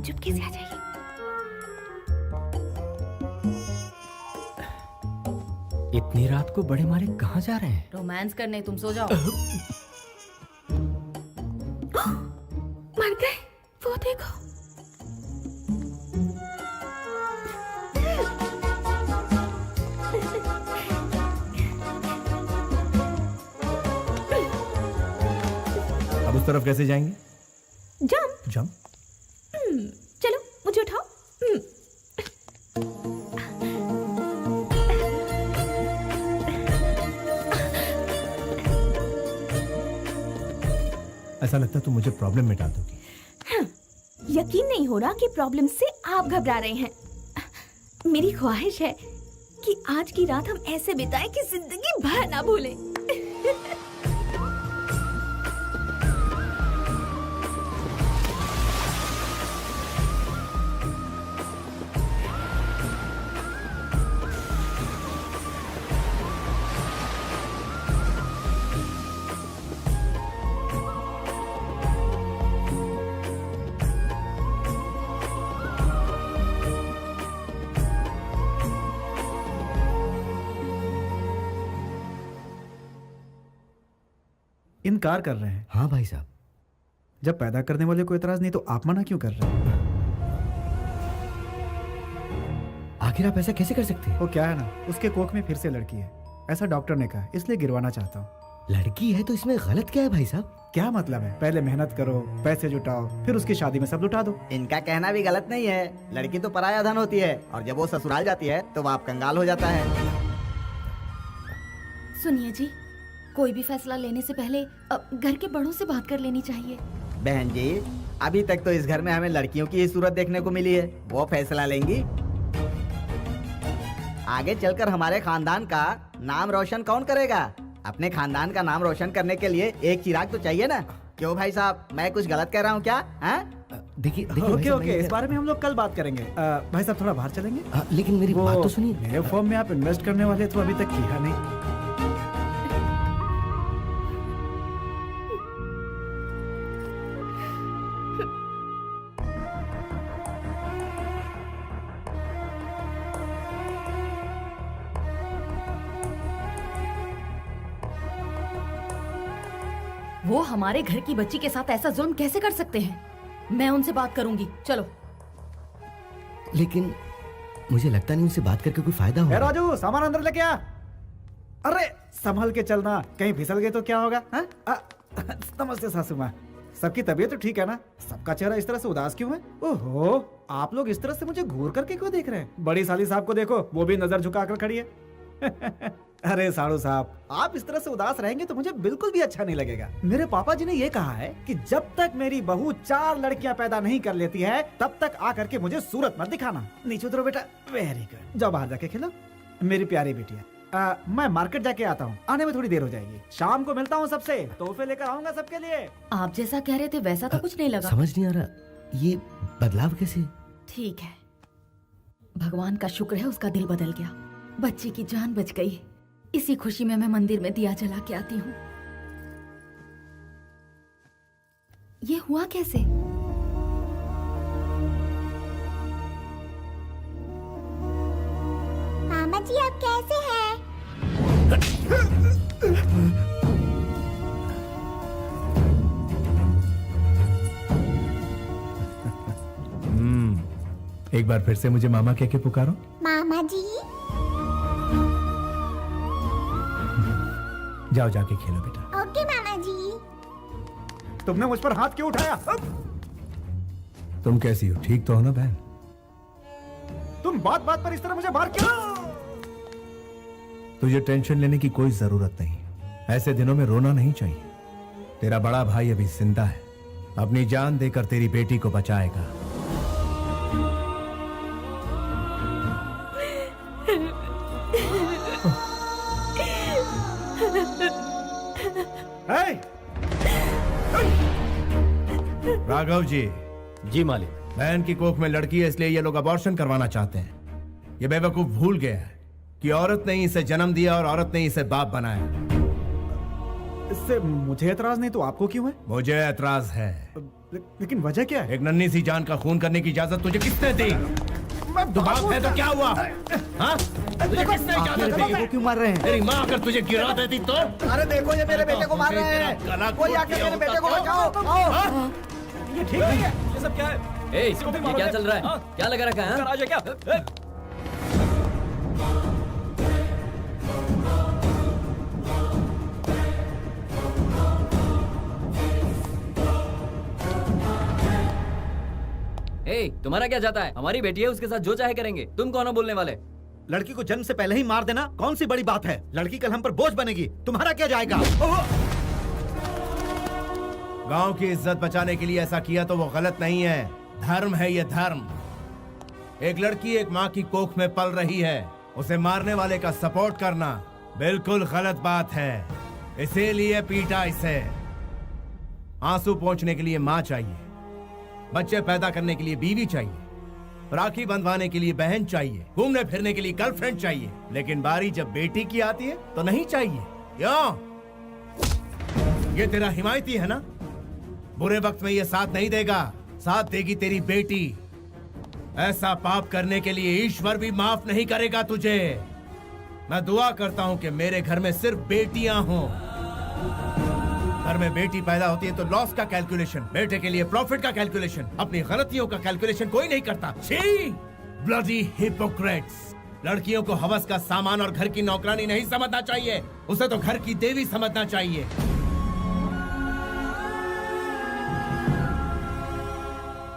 चुपके से आ जाइए। इतनी रात को बड़े मालिक कहाँ जा रहे हैं? रोमांस करने, तुम सो जाओ। मर गए, वो देखो। अब उस तरफ कैसे जाएंगे? जंप। जंप? चलो मुझे उठाओ। ऐसा लगता है तुम मुझे प्रॉब्लम मिटा दोगी। यकीन नहीं हो रहा कि प्रॉब्लम से आप घबरा रहे हैं। मेरी ख्वाहिश है कि आज की रात हम ऐसे बिताएं कि जिंदगी भर ना भूलें। इनकार कर रहे हैं। हाँ भाई साहब। जब पैदा करने वाले को एतराज नहीं तो आप मना क्यों कर रहे हैं? आखिर आप ऐसा कैसे कर सकते हैं? वो क्या है ना, उसके कोख में फिर से लड़की है, ऐसा डॉक्टर ने कहा, इसलिए गिरवाना चाहता हूँ। लड़की है तो इसमें गलत क्या है भाई साहब? क्या मतलब है? पहले मेहनत करो, पैसे जुटाओ, फिर उसकी शादी में सब लुटा दो। इनका कहना भी गलत नहीं है। लड़की तो पराया धन होती है और जब वो ससुराल जाती है तो बाप कंगाल हो जाता है। सुनिए जी, कोई भी फैसला लेने से पहले घर के बड़ों से बात कर लेनी चाहिए। बहन जी, अभी तक तो इस घर में हमें लड़कियों की ही सूरत देखने को मिली है। वो फैसला लेंगी। आगे चलकर हमारे खानदान का नाम रोशन कौन करेगा? अपने खानदान का नाम रोशन करने के लिए एक चिराग तो चाहिए ना। क्यों भाई साहब, मैं कुछ गलत कह रहा हूँ क्या? देखिए ओके ओके, इस बारे में हम लोग कल बात करेंगे। भाई साहब थोड़ा बाहर चलेंगे? लेकिन मेरी बात तो सुनिए। मेरे फॉर्म में आप इन्वेस्ट करने वाले तो अभी तक किया नहीं। वो हमारे घर की बच्ची के साथ ऐसा जुल्म कैसे कर सकते हैं? मैं उनसे बात करूंगी, चलो। लेकिन मुझे लगता नहीं उनसे बात करके कोई फायदा होगा। राजू, सामान अंदर लेके आ। अरे संभल के चलना, कहीं फिसल गए तो क्या होगा? नमस्ते सासू माँ, सबकी तबीयत तो ठीक है ना? सबका चेहरा इस तरह से उदास क्यों है? ओहो, आप लोग इस तरह से मुझे घूर करके क्यों देख रहे हैं? बड़ी साली साहब को देखो, वो भी नजर झुकाकर खड़ी है। अरे साड़ू साहब, आप इस तरह से उदास रहेंगे तो मुझे बिल्कुल भी अच्छा नहीं लगेगा। मेरे पापा जी ने ये कहा है कि जब तक मेरी बहू 4 लड़कियां पैदा नहीं कर लेती है तब तक आकर के मुझे सूरत मत दिखाना। नीचे उतरो बेटा। वेरी गुड, जाओ बाहर जाके खेलो मेरी प्यारी बेटिया। मैं मार्केट जाके आता हूँ, आने में थोड़ी देर हो जाएगी। शाम को मिलता हूँ सबसे, तोहफे लेकर आऊंगा सबके लिए। आप जैसा कह रहे थे वैसा तो कुछ नहीं लगा। समझ नहीं आ रहा, ये बदलाव कैसे? ठीक है, भगवान का शुक्र है उसका दिल बदल गया, बच्ची की जान बच गई। इसी खुशी में मैं मंदिर में दिया जला के आती हूँ। ये हुआ कैसे? मामा जी आप कैसे हैं? एक बार फिर से मुझे मामा कह के पुकारो। मामा जी। जाओ जाके खेलो बेटा। ओके मामा जी। तुमने मुझ पर हाथ क्यों उठाया? तुम कैसी हो, ठीक तो हो ना बहन? तुम बात बात पर इस तरह मुझे मार क्यों? तुझे टेंशन लेने की कोई जरूरत नहीं। ऐसे दिनों में रोना नहीं चाहिए। तेरा बड़ा भाई अभी जिंदा है अपनी जान देकर तेरी बेटी को बचाएगा। राघव जी। जी मालिक। बहन की कोख में लड़की है, इसलिए ये लोग अबॉर्शन करवाना चाहते हैं। ये बेवकूफ भूल गया है कि औरत ने इसे जन्म दिया और औरत ने इसे बाप बनाया। इससे मुझे एतराज नहीं तो आपको क्यों है? मुझे एतराज है। लेकिन वजह क्या है? एक नन्ही सी जान का खून करने की इजाजत तुझे किसने दी? तू बाप है तो क्या हुआ? हाँ? तुझे किसने इजाजत दी? क्यों मार रहे हैं? तेरी माँ अगर तुझे गिरा देती तो? अरे देखो ये मेरे बेटे को मार रहे हैं। कोई आके मेरे बेटे को बचाओ। आओ। ये ठीक नहीं है। ये सब क्या है? ए, ये क्या चल रहा है? क्या लगा रखा है? राजा क्या? तुम्हारा क्या जाता है? हमारी बेटी है, उसके साथ जो चाहे करेंगे। तुम कौन हो बोलने वाले? लड़की को जन्म से पहले ही मार देना कौन सी बड़ी बात है? लड़की कल हम पर बोझ बनेगी, तुम्हारा क्या जाएगा? गांव की इज्जत बचाने के लिए ऐसा किया तो वो गलत नहीं है, धर्म है ये धर्म। एक लड़की एक माँ की कोख में पल रही है, उसे मारने वाले का सपोर्ट करना बिल्कुल गलत बात है। इसीलिए पीटा इसे। आंसू पोंछने के लिए माँ चाहिए, बच्चे पैदा करने के लिए बीवी चाहिए, राखी बंधवाने के लिए बहन चाहिए, घूमने फिरने के लिए गर्लफ्रेंड चाहिए, लेकिन बारी जब बेटी की आती है तो नहीं चाहिए। क्यों? ये तेरा हिमायती है ना? बुरे वक्त में ये साथ नहीं देगा, साथ देगी तेरी बेटी। ऐसा पाप करने के लिए ईश्वर भी माफ नहीं करेगा तुझे। मैं दुआ करता हूं कि मेरे घर में सिर्फ बेटियां हों। घर में बेटी पैदा होती है तो लॉस का कैलकुलेशन, बेटे के लिए प्रॉफिट का कैलकुलेशन, अपनी गलतियों का कैलकुलेशन कोई नहीं करता। छी! Bloody Hippocrates! लड़कियों को हवस का सामान और घर की नौकरानी नहीं समझना चाहिए, उसे तो घर की देवी समझना चाहिए।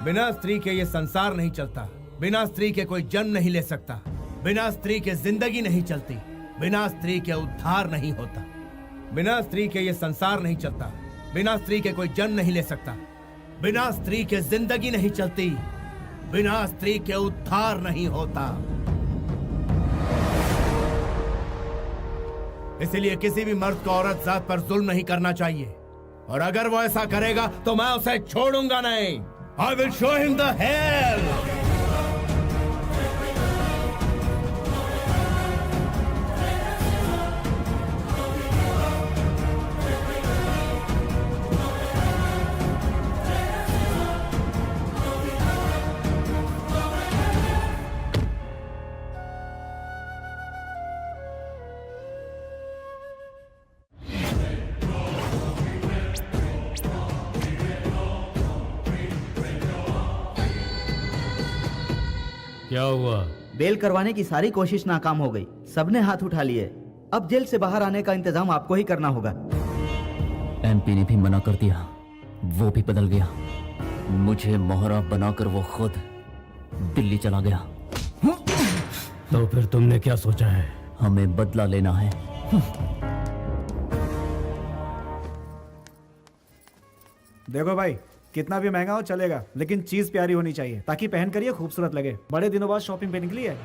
बिना स्त्री के ये संसार नहीं चलता, बिना स्त्री के कोई जन्म नहीं ले सकता, बिना स्त्री के जिंदगी नहीं चलती, बिना स्त्री के उद्धार नहीं होता। बिना स्त्री के ये संसार नहीं चलता, बिना स्त्री के कोई जन्म नहीं ले सकता, बिना स्त्री के जिंदगी नहीं चलती, बिना स्त्री के उद्धार नहीं होता। इसलिए किसी भी मर्द को औरत जात पर जुल्म नहीं करना चाहिए, और अगर वो ऐसा करेगा तो मैं उसे छोड़ूंगा नहीं। I will show him the hell! क्या हुआ? बेल करवाने की सारी कोशिश नाकाम हो गई, सबने हाथ उठा लिए। अब जेल से बाहर आने का इंतजाम आपको ही करना होगा। एमपी ने भी मना कर दिया, वो भी बदल गया। मुझे मोहरा बनाकर वो खुद दिल्ली चला गया। तो फिर तुमने क्या सोचा है? हमें बदला लेना है। देखो भाई, कितना भी महंगा हो चलेगा, लेकिन चीज प्यारी होनी चाहिए ताकि पहन कर ये खूबसूरत लगे। बड़े दिनों बाद शॉपिंग पे निकली है।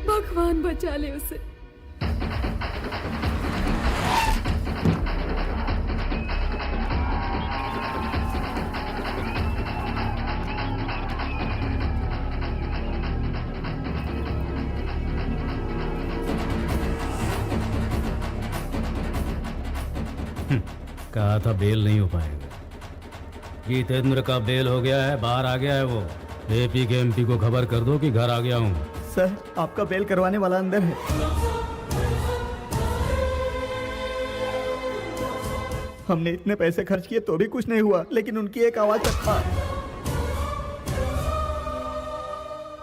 भगवान बचा ले उसे। कहा था बेल नहीं हो पाएगा। जितेंद्र का बेल हो गया है, बाहर आ गया है वो। एपी के एमपी को खबर कर दो कि घर आ गया हूँ। सर, आपका बेल करवाने वाला अंदर है। हमने इतने पैसे खर्च किए तो भी कुछ नहीं हुआ, लेकिन उनकी एक आवाज तक था।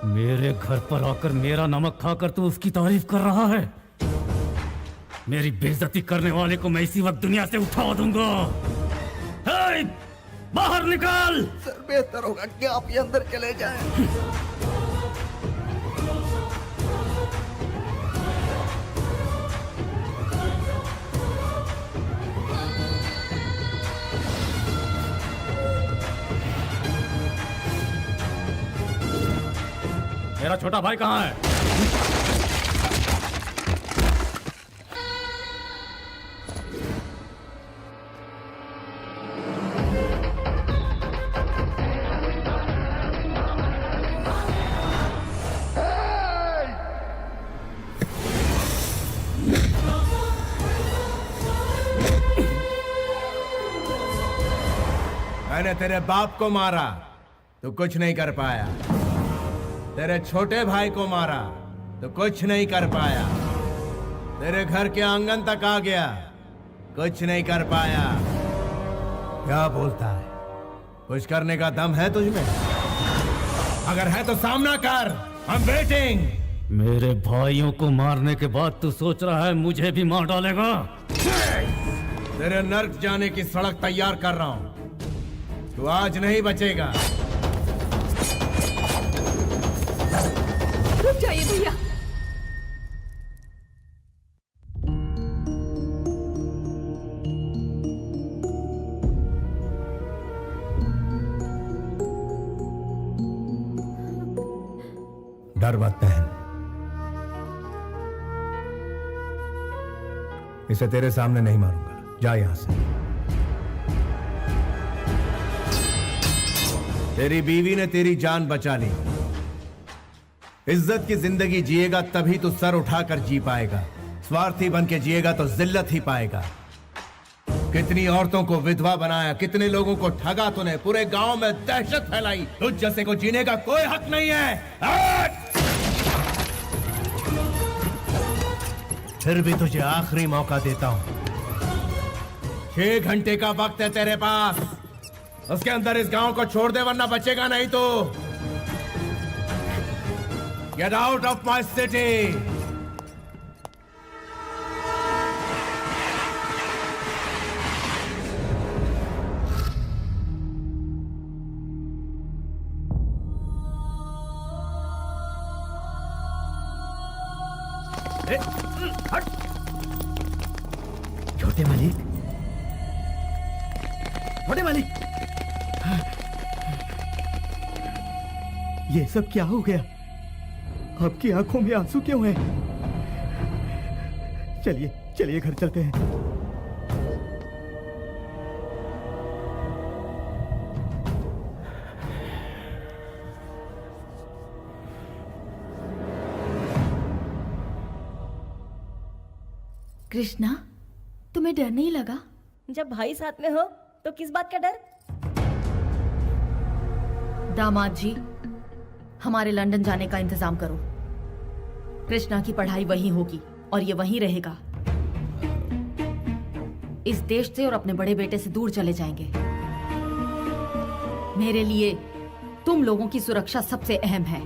मेरे घर पर आकर मेरा नमक खाकर तू उसकी तारीफ कर रहा है। मेरी बेइज्जती करने वाले को मैं इसी वक्त दुनिया से उठा दूंगा। हे, बाहर निकाल। सर, बेहतर होगा कि आप ये अंदर चले जाएं। मेरा छोटा भाई कहाँ है? मैंने तेरे बाप को मारा तो कुछ नहीं कर पाया, तेरे छोटे भाई को मारा तो कुछ नहीं कर पाया, तेरे घर के आंगन तक आ गया, कुछ नहीं कर पाया। क्या बोलता है? कुछ करने का दम है तुझमें? अगर है तो सामना कर। I'm waiting। मेरे भाइयों को मारने के बाद तू सोच रहा है मुझे भी मार डालेगा? तेरे नर्क जाने की सड़क तैयार कर रहा हूं, तू आज नहीं बचेगा। रुक जाइए भैया। डर मत बहन, इसे तेरे सामने नहीं मारूंगा। जा यहां से। तेरी बीवी ने तेरी जान बचा ली। इज्जत की जिंदगी जिएगा तभी तो सर उठाकर जी पाएगा। स्वार्थी बन के जिएगा तो जिल्लत ही पाएगा। कितनी औरतों को विधवा बनाया, कितने लोगों को ठगा तूने, पूरे गांव में दहशत फैलाई। तुझ जैसे को जीने का कोई हक नहीं है। फिर भी तुझे आखिरी मौका देता हूं। 6 घंटे का वक्त है तेरे पास, उसके अंदर इस गांव को छोड़ दे वरना बचेगा नहीं तो। Get out of my city. छोटे मालिक, छोटे मालिक, ये सब क्या हो गया? आपकी आंखों में आंसू क्यों हैं? चलिए चलिए घर चलते हैं। कृष्णा, तुम्हें डर नहीं लगा? जब भाई साथ में हो तो किस बात का डर? दामाद जी, हमारे लंदन जाने का इंतजाम करो। कृष्णा की पढ़ाई वहीं होगी और ये वहीं रहेगा। इस देश से और अपने बड़े बेटे से दूर चले जाएंगे। मेरे लिए तुम लोगों की सुरक्षा सबसे अहम है।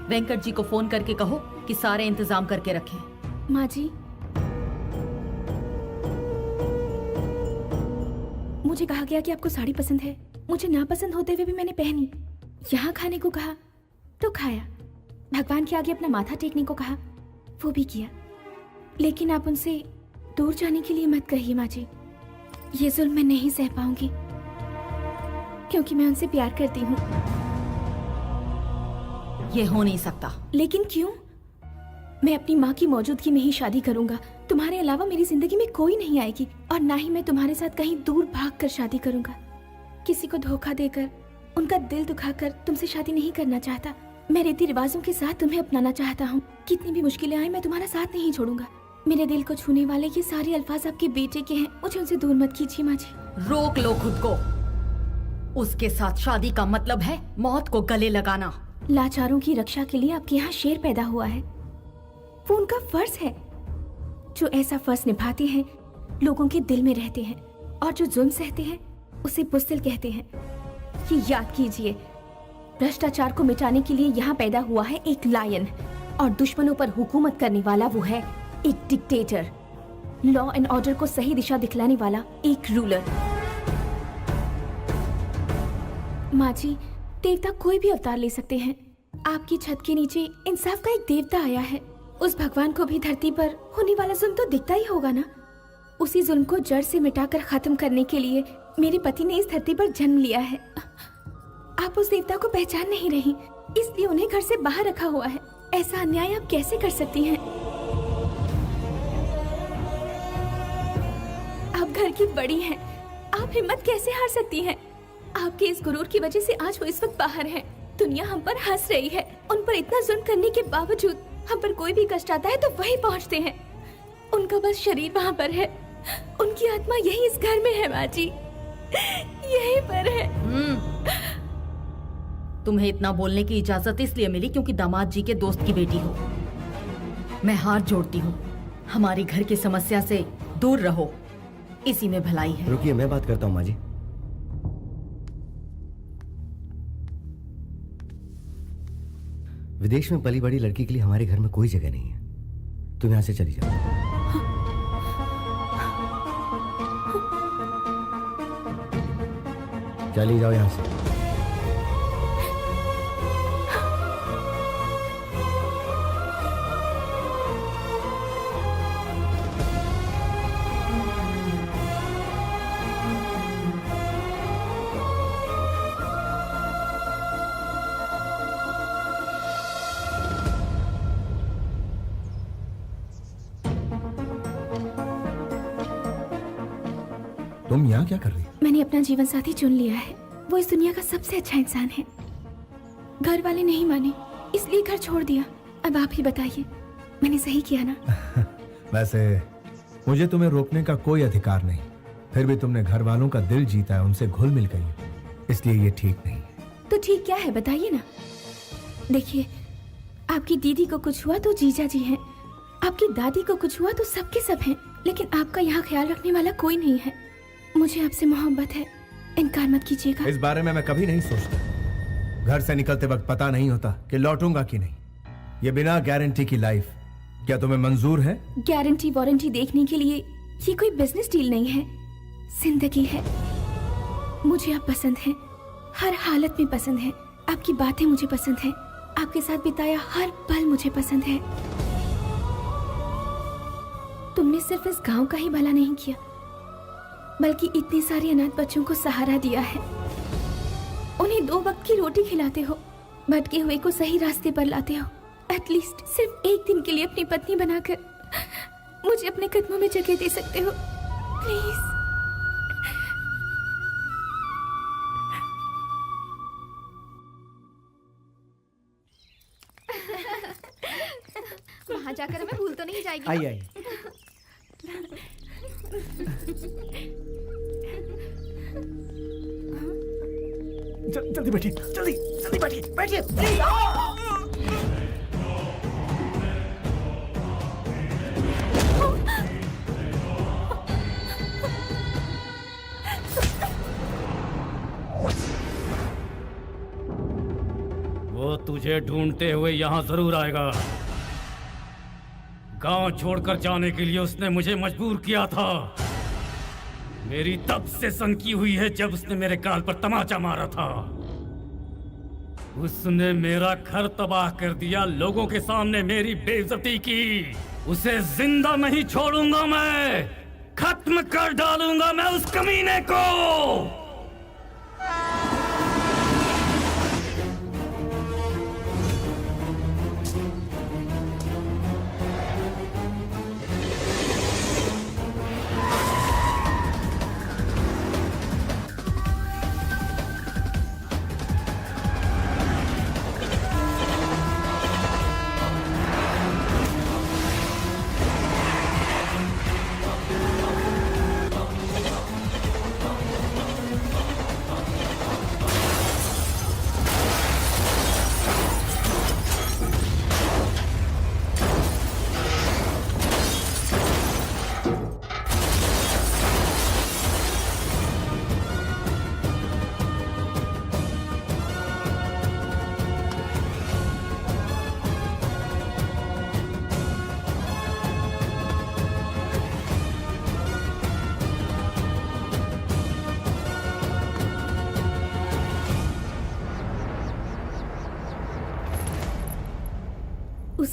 वेंकट जी को फोन करके कहो कि सारे इंतजाम करके रखें। माँ जी, मुझे कहा गया कि आपको साड़ी पसंद है। मुझे ना पसंद होते हुए भी मैंने पहनी। यहाँ खाने को कहा तो खाया, भगवान के आगे अपना माथा टेकने को कहा वो भी किया। लेकिन आप उनसे दूर जाने के लिए मत कहिए माँ जी। ये जुल्म मैं नहीं सह पाऊंगी, क्योंकि मैं उनसे प्यार करती हूँ। ये हो नहीं सकता। लेकिन क्यों? मैं अपनी माँ की मौजूदगी में ही शादी करूंगा। तुम्हारे अलावा मेरी जिंदगी में कोई नहीं आएगी और ना ही मैं तुम्हारे साथ कहीं दूर भागकर शादी करूंगा। किसी को धोखा देकर, उनका दिल दुखाकर तुमसे शादी नहीं करना चाहता। मैं रीति रिवाजों के साथ तुम्हें अपनाना चाहता हूँ। कितनी भी मुश्किलें आए मैं तुम्हारा साथ नहीं छोड़ूंगा। मेरे दिल को छूने वाले ये सारे अल्फाज आपके बेटे के हैं, मुझे उनसे दूर मत कीजिए माँ जी। रोक लो खुद को। उसके साथ शादी का मतलब है मौत को गले लगाना। लाचारों की रक्षा के लिए आपके यहाँ शेर पैदा हुआ है, वो उनका फर्ज है। जो ऐसा फर्ज निभाते हैं लोगों के दिल में रहते हैं, और जो जुल्म सहते हैं उसे बुज़दिल कहते हैं। ये याद कीजिए, भ्रष्टाचार को मिटाने के लिए यहाँ पैदा हुआ है एक लायन, और दुश्मनों पर हुकूमत करने वाला वो है एक डिक्टेटर। लॉ एंड ऑर्डर को सही दिशा दिखलाने वाला एक रूलर। माँ जी, देवता कोई भी अवतार ले सकते हैं। आपकी छत के नीचे इंसाफ का एक देवता आया है। उस भगवान को भी धरती पर होने वाला जुल्म तो दिखता ही होगा ना। उसी जुल्म को जड़ से मिटाकर खत्म करने के लिए मेरे पति ने इस धरती पर जन्म लिया है। आप उस देवता को पहचान नहीं रही, इसलिए उन्हें घर से बाहर रखा हुआ है। ऐसा अन्याय आप कैसे कर सकती हैं? आप घर की बड़ी हैं, आप हिम्मत कैसे हार सकती हैं? आपके इस गुरूर की वजह से आज वो इस वक्त बाहर हैं। दुनिया हम पर हंस रही है। उन पर इतना जुल्म करने के बावजूद हम पर कोई भी कष्ट आता है तो वही पहुंचते हैं। उनका बस शरीर वहाँ पर है, उनकी आत्मा यही इस घर में है माँ जी, यहीं पर है। तुम्हें इतना बोलने की इजाजत इसलिए मिली क्योंकि दामाद जी के दोस्त की बेटी हो। मैं हाथ जोड़ती हूँ, हमारी घर की समस्या से दूर रहो, इसी में भलाई है। रुकिए, मैं बात करता हूँ माँ जी। विदेश में पली बड़ी लड़की के लिए हमारे घर में कोई जगह नहीं है। तुम यहाँ से चली जाओ। चली जाओ यहाँ से। तुम यहाँ क्या कर रही? मैंने अपना जीवन साथी चुन लिया है। वो इस दुनिया का सबसे अच्छा इंसान है। घर वाले नहीं माने, इसलिए घर छोड़ दिया। अब आप ही बताइए, मैंने सही किया ना? वैसे मुझे तुम्हें रोकने का कोई अधिकार नहीं, फिर भी तुमने घर वालों का दिल जीता है, उनसे घुल मिल गई, इसलिए ये ठीक नहीं। तो ठीक क्या है बताइए ना। देखिए, आपकी दीदी को कुछ हुआ तो जीजा जी हैं, आपकी दादी को कुछ हुआ तो सबके सब हैं, लेकिन आपका यहाँ ख्याल रखने वाला कोई नहीं है। मुझे आपसे मोहब्बत है, इनकार मत कीजिएगा। इस बारे में मैं कभी नहीं सोचता। घर से निकलते वक्त पता नहीं होता कि लौटूंगा कि नहीं। ये बिना गारंटी की लाइफ क्या तुम्हें मंजूर है? गारंटी वारंटी देखने के लिए ये कोई बिजनेस डील नहीं है, जिंदगी है। मुझे आप पसंद हैं, हर हालत में पसंद है। आपकी बातें मुझे पसंद है, आपके साथ बिताया हर पल मुझे पसंद है। तुमने सिर्फ इस गांव का ही भला नहीं किया, बल्कि इतने सारे अनाथ बच्चों को सहारा दिया है। उन्हें 2 वक्त की रोटी खिलाते हो, भटके हुए को सही रास्ते पर लाते हो। एटलीस्ट सिर्फ एक दिन के लिए अपनी पत्नी बनाकर मुझे अपने कदमों में जगह दे सकते हो, प्लीज। वहाँ जाकर हमें भूल तो नहीं जाएगी? आइए आइए। जल्दी बैठिए, जल्दी जल्दी बैठिए, बैठिए प्लीज। वो तुझे ढूंढते हुए यहाँ जरूर आएगा। गांव छोड़कर जाने के लिए उसने मुझे मजबूर किया था। मेरी तब से सनकी हुई है जब उसने मेरे गाल पर तमाचा मारा था। उसने मेरा घर तबाह कर दिया, लोगों के सामने मेरी बेइज्जती की। उसे जिंदा नहीं छोड़ूंगा मैं, खत्म कर डालूंगा मैं उस कमीने को।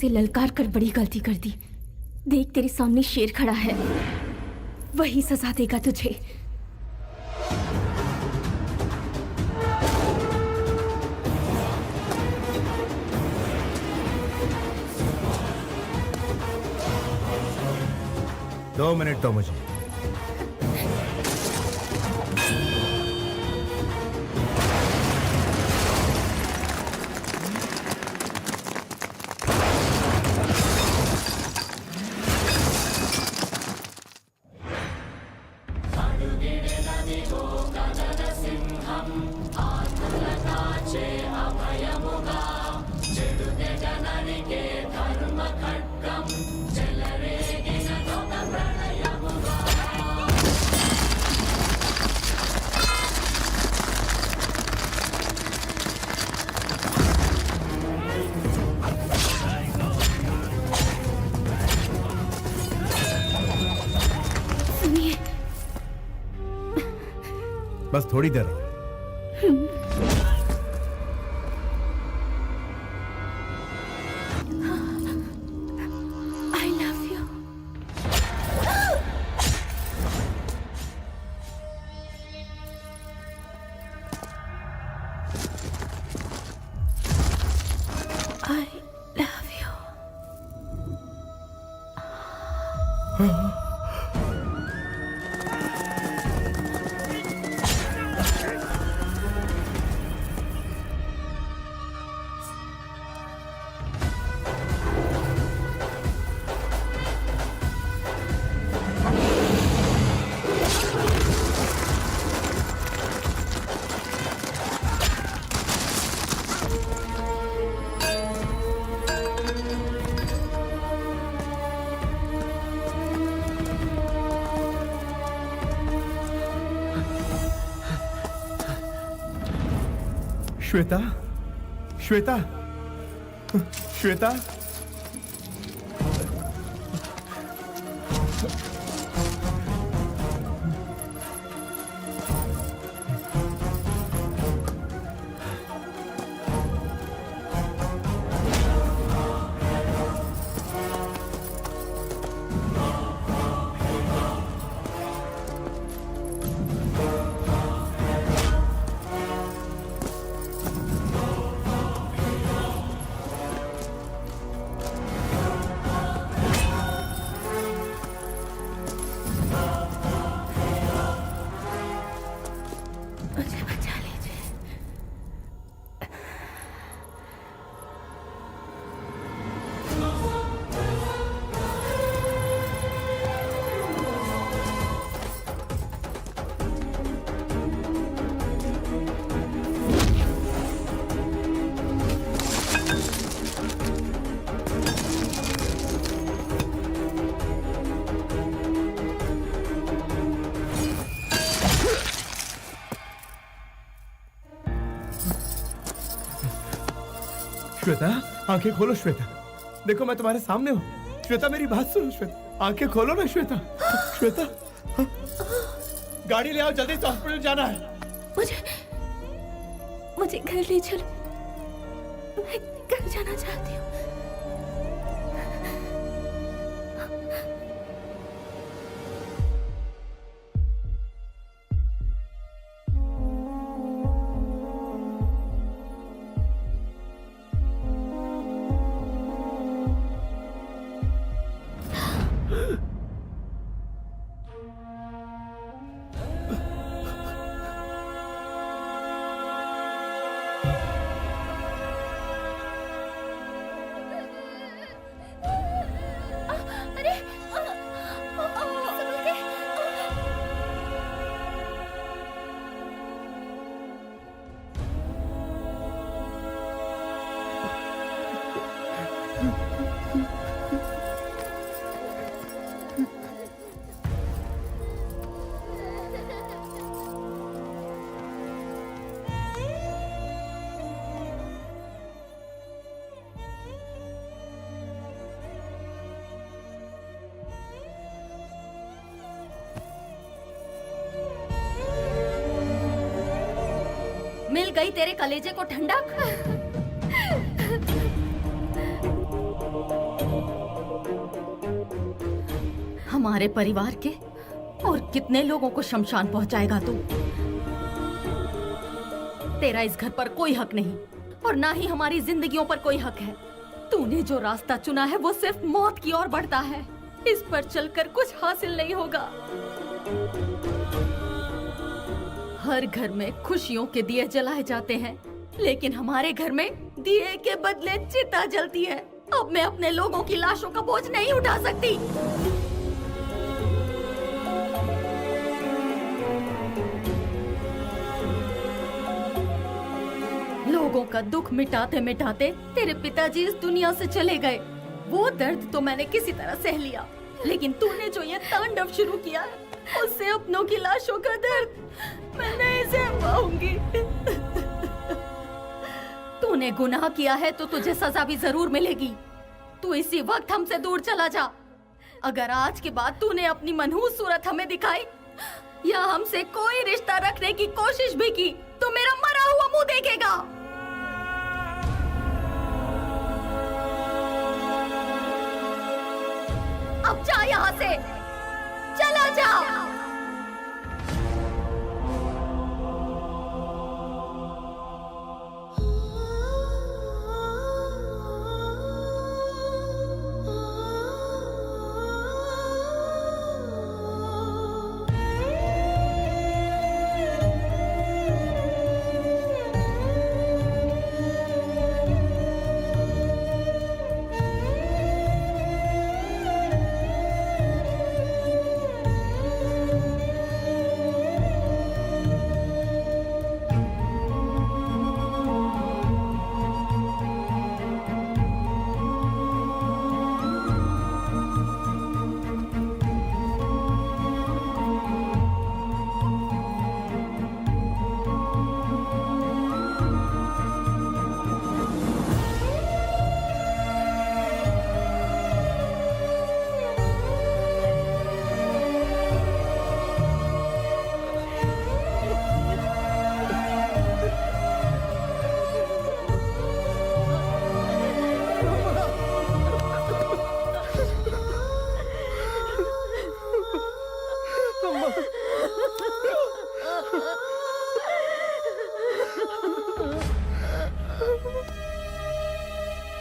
उसे ललकार कर बड़ी गलती कर दी। देख तेरे सामने शेर खड़ा है, वही सजा देगा तुझे। दो मिनट दो मुझे। बस थोड़ी देर और। I love you. I love you. Shweta, Shweta, Shweta, मुझे बचा लीजिए। श्वेता, आंखें खोलो श्वेता। देखो मैं तुम्हारे सामने हूँ। श्वेता मेरी बात सुनो श्वेता, आंखें खोलो ना श्वेता। श्वेता, गाड़ी ले आओ, जल्दी से हॉस्पिटल जाना है। मुझे घर ले चलो, मैं घर जाना चाहती हूँ। मिल गई तेरे कलेजे को ठंडक। हमारे परिवार के और कितने लोगों को शमशान पहुंचाएगा तू? तेरा इस घर पर कोई हक नहीं और ना ही हमारी जिंदगियों पर कोई हक है। तूने जो रास्ता चुना है वो सिर्फ मौत की ओर बढ़ता है। इस पर चलकर कुछ हासिल नहीं होगा। हर घर में खुशियों के दिए जलाए जाते हैं, लेकिन हमारे घर में दिए के बदले चिता जलती है। अब मैं अपने लोगों की लाशों का बोझ नहीं उठा सकती। लोगों का दुख मिटाते मिटाते तेरे पिताजी इस दुनिया से चले गए। वो दर्द तो मैंने किसी तरह सह लिया, लेकिन तूने जो ये तांडव शुरू किया, उससे अपनों की लाशों का दर्द मैं नहीं सह पाऊंगी। तूने गुनाह किया है तो तुझे सजा भी जरूर मिलेगी। तू इसी वक्त हमसे दूर चला जा। अगर आज के बाद तूने अपनी मनहूस सूरत हमें दिखाई या हमसे कोई रिश्ता रखने की कोशिश भी की तो मेरा मरा हुआ मुंह देखेगा। अब जा यहाँ से, चला जा।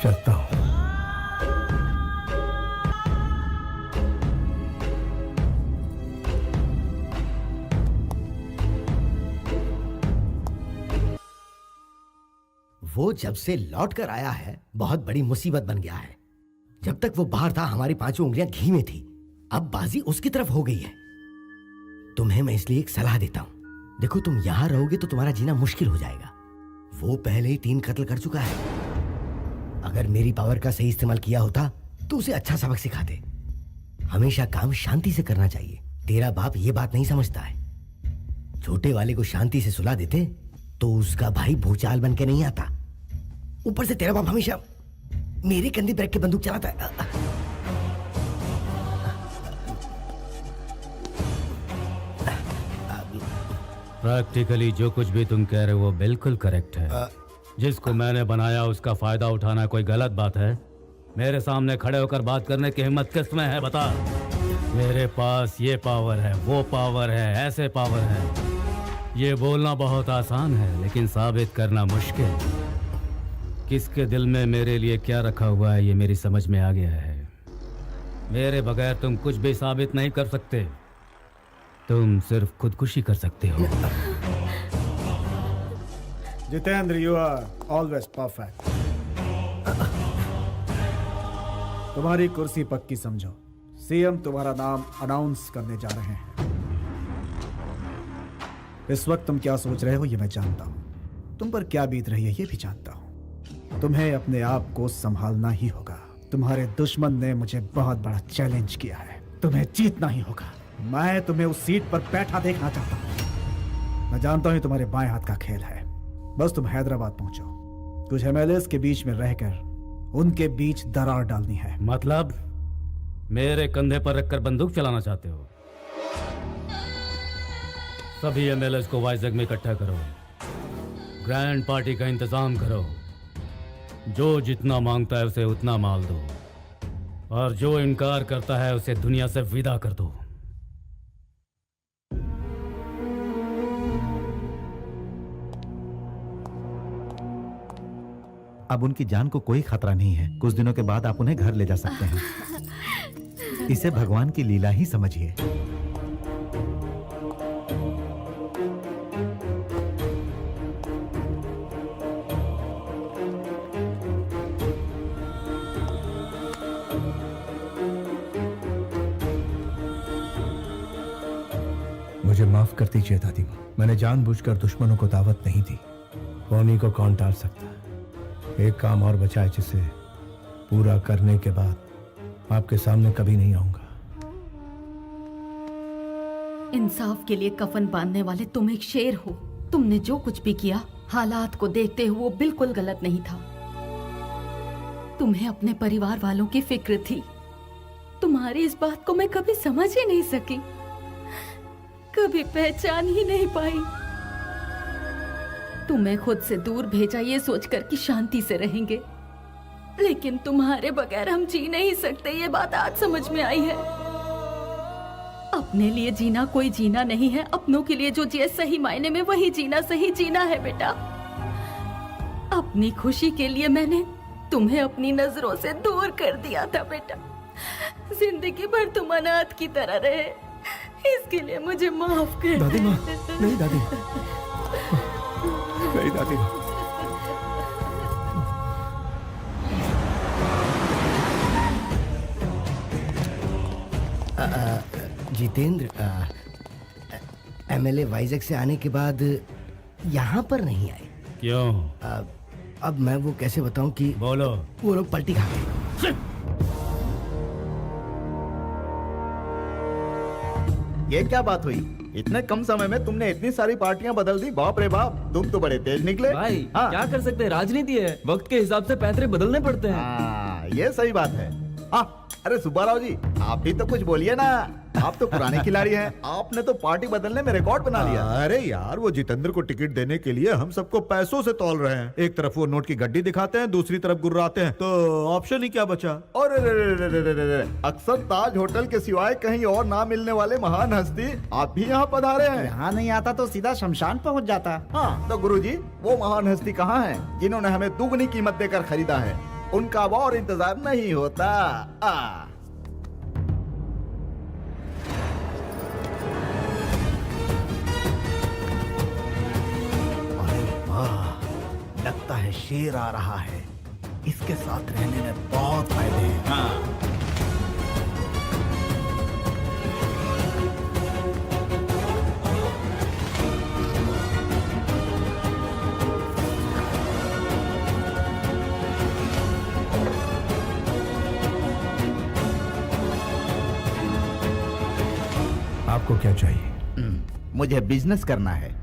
चलता हूं। वो जब से लौट कर आया है बहुत बड़ी मुसीबत बन गया है। जब तक वो बाहर था हमारी पांचों उंगलियां घी में थी, अब बाजी उसकी तरफ हो गई है। तुम्हें मैं इसलिए एक सलाह देता हूं। देखो, तुम यहां रहोगे तो तुम्हारा जीना मुश्किल हो जाएगा। वो पहले ही 3 कत्ल कर चुका है। अगर मेरी पावर का सही इस्तेमाल किया होता तो उसे अच्छा सबक सिखाते। हमेशा काम शांति से करना चाहिए। तेरा बाप ये बात नहीं समझता है। छोटे वाले को शांति से सुला देते तो उसका भाई भूचाल बन के नहीं आता। ऊपर से तेरा बाप हमेशा मेरे कंधे पर रख के बंदूक चलाता है। प्रैक्टिकली जो कुछ भी तुम कह रहे हो वो बिल्कुल करेक्ट है। जिसको मैंने बनाया उसका फायदा उठाना कोई गलत बात है? मेरे सामने खड़े होकर बात करने की हिम्मत किसमें है, बता। मेरे पास ये पावर है, वो पावर है, ऐसे पावर है। ये बोलना बहुत आसान है लेकिन साबित करना मुश्किल। किसके दिल में मेरे लिए क्या रखा हुआ है ये मेरी समझ में आ गया है। मेरे बगैर तुम कुछ भी साबित नहीं कर सकते। तुम सिर्फ खुदकुशी कर सकते हो। Jitendra, you are always perfect. तुम्हारी कुर्सी पक्की समझो। सीएम तुम्हारा नाम अनाउंस करने जा रहे हैं। इस वक्त तुम क्या सोच रहे हो ये मैं जानता हूं। तुम पर क्या बीत रही है ये भी जानता हूं। तुम्हें अपने आप को संभालना ही होगा। तुम्हारे दुश्मन ने मुझे बहुत बड़ा चैलेंज किया है। तुम्हें जीतना ही होगा। मैं तुम्हें उस सीट पर बैठा देखना चाहता हूं। मैं जानता हूं तुम्हारे बाएं हाथ का खेल है। बस तुम हैदराबाद पहुंचो। कुछ एमएलएस के बीच में रहकर उनके बीच दरार डालनी है। मतलब मेरे कंधे पर रखकर बंदूक चलाना चाहते हो? सभी एमएलएस को वाइजैग में इकट्ठा करो। ग्रैंड पार्टी का इंतजाम करो। जो जितना मांगता है उसे उतना माल दो और जो इनकार करता है उसे दुनिया से विदा कर दो। अब उनकी जान को कोई खतरा नहीं है। कुछ दिनों के बाद आप उन्हें घर ले जा सकते हैं। इसे भगवान की लीला ही समझिए। मुझे माफ कर दीजिए दादी माँ, मैंने जानबूझकर दुश्मनों को दावत नहीं दी। कौमी को कौन टाल सकता है? एक काम और बचा है जिसे पूरा करने के बाद आपके सामने कभी नहीं आऊंगा। इंसाफ के लिए कफन बांधने वाले तुम एक शेर हो। तुमने जो कुछ भी किया हालात को देखते हुए वो बिल्कुल गलत नहीं था। तुम्हें अपने परिवार वालों की फिक्र थी। तुम्हारी इस बात को मैं कभी समझ ही नहीं सकी, कभी पहचान ही नहीं पाई। तुम्हें खुद से दूर भेजा ये सोचकर कि शांति से रहेंगे, लेकिन तुम्हारे बगैर हम जी नहीं सकते, ये बात आज समझ में आई है। अपने लिए जीना कोई जीना नहीं है, अपनों के लिए जो जिए सही मायने में वही जीना सही जीना है बेटा। अपनी खुशी के लिए मैंने तुम्हें अपनी नजरों से दूर कर दिया था बेटा। जिंदगी भर तुम अनाथ की तरह रहे, इसके लिए मुझे माफ कर। दादी माँ, नहीं दादी, नहीं दादी माँ। जितेंद्र, एमएलए वाइजैक से आने के बाद यहाँ पर नहीं आए। क्यों? अब मैं वो कैसे बताऊं कि बोलो। वो लोग पलटी खा गए। ये क्या बात हुई? इतने कम समय में तुमने इतनी सारी पार्टियां बदल दी। बाप रे बाप, तुम तो बड़े तेज निकले। भाई क्या कर सकते हैं, राजनीति है, वक्त के हिसाब से पैतरे बदलने पड़ते हैं। ये सही बात है। अरे सुब्बाराव जी, आप भी तो कुछ बोलिए ना। आप तो पुराने खिलाड़ी हैं, आपने तो पार्टी बदलने में रिकॉर्ड बना लिया। अरे यार, वो जितेंद्र को टिकट देने के लिए हम सबको पैसों से तौल रहे हैं। एक तरफ वो नोट की गड्डी दिखाते हैं, दूसरी तरफ गुर्राते हैं, तो ऑप्शन ही क्या बचा? और अक्सर ताज होटल के सिवाय कहीं और ना मिलने वाले महान हस्ती आप भी यहाँ पधारे हैं। यहाँ नहीं आता तो सीधा शमशान पहुँच जाता। हाँ तो गुरुजी, वो महान हस्ती कहाँ है जिन्होंने हमें दुगनी कीमत देकर खरीदा है? उनका अब और इंतजार नहीं होता। लगता है शेर आ रहा है। इसके साथ रहने में बहुत फायदे हैं। आपको क्या चाहिए? मुझे बिजनेस करना है।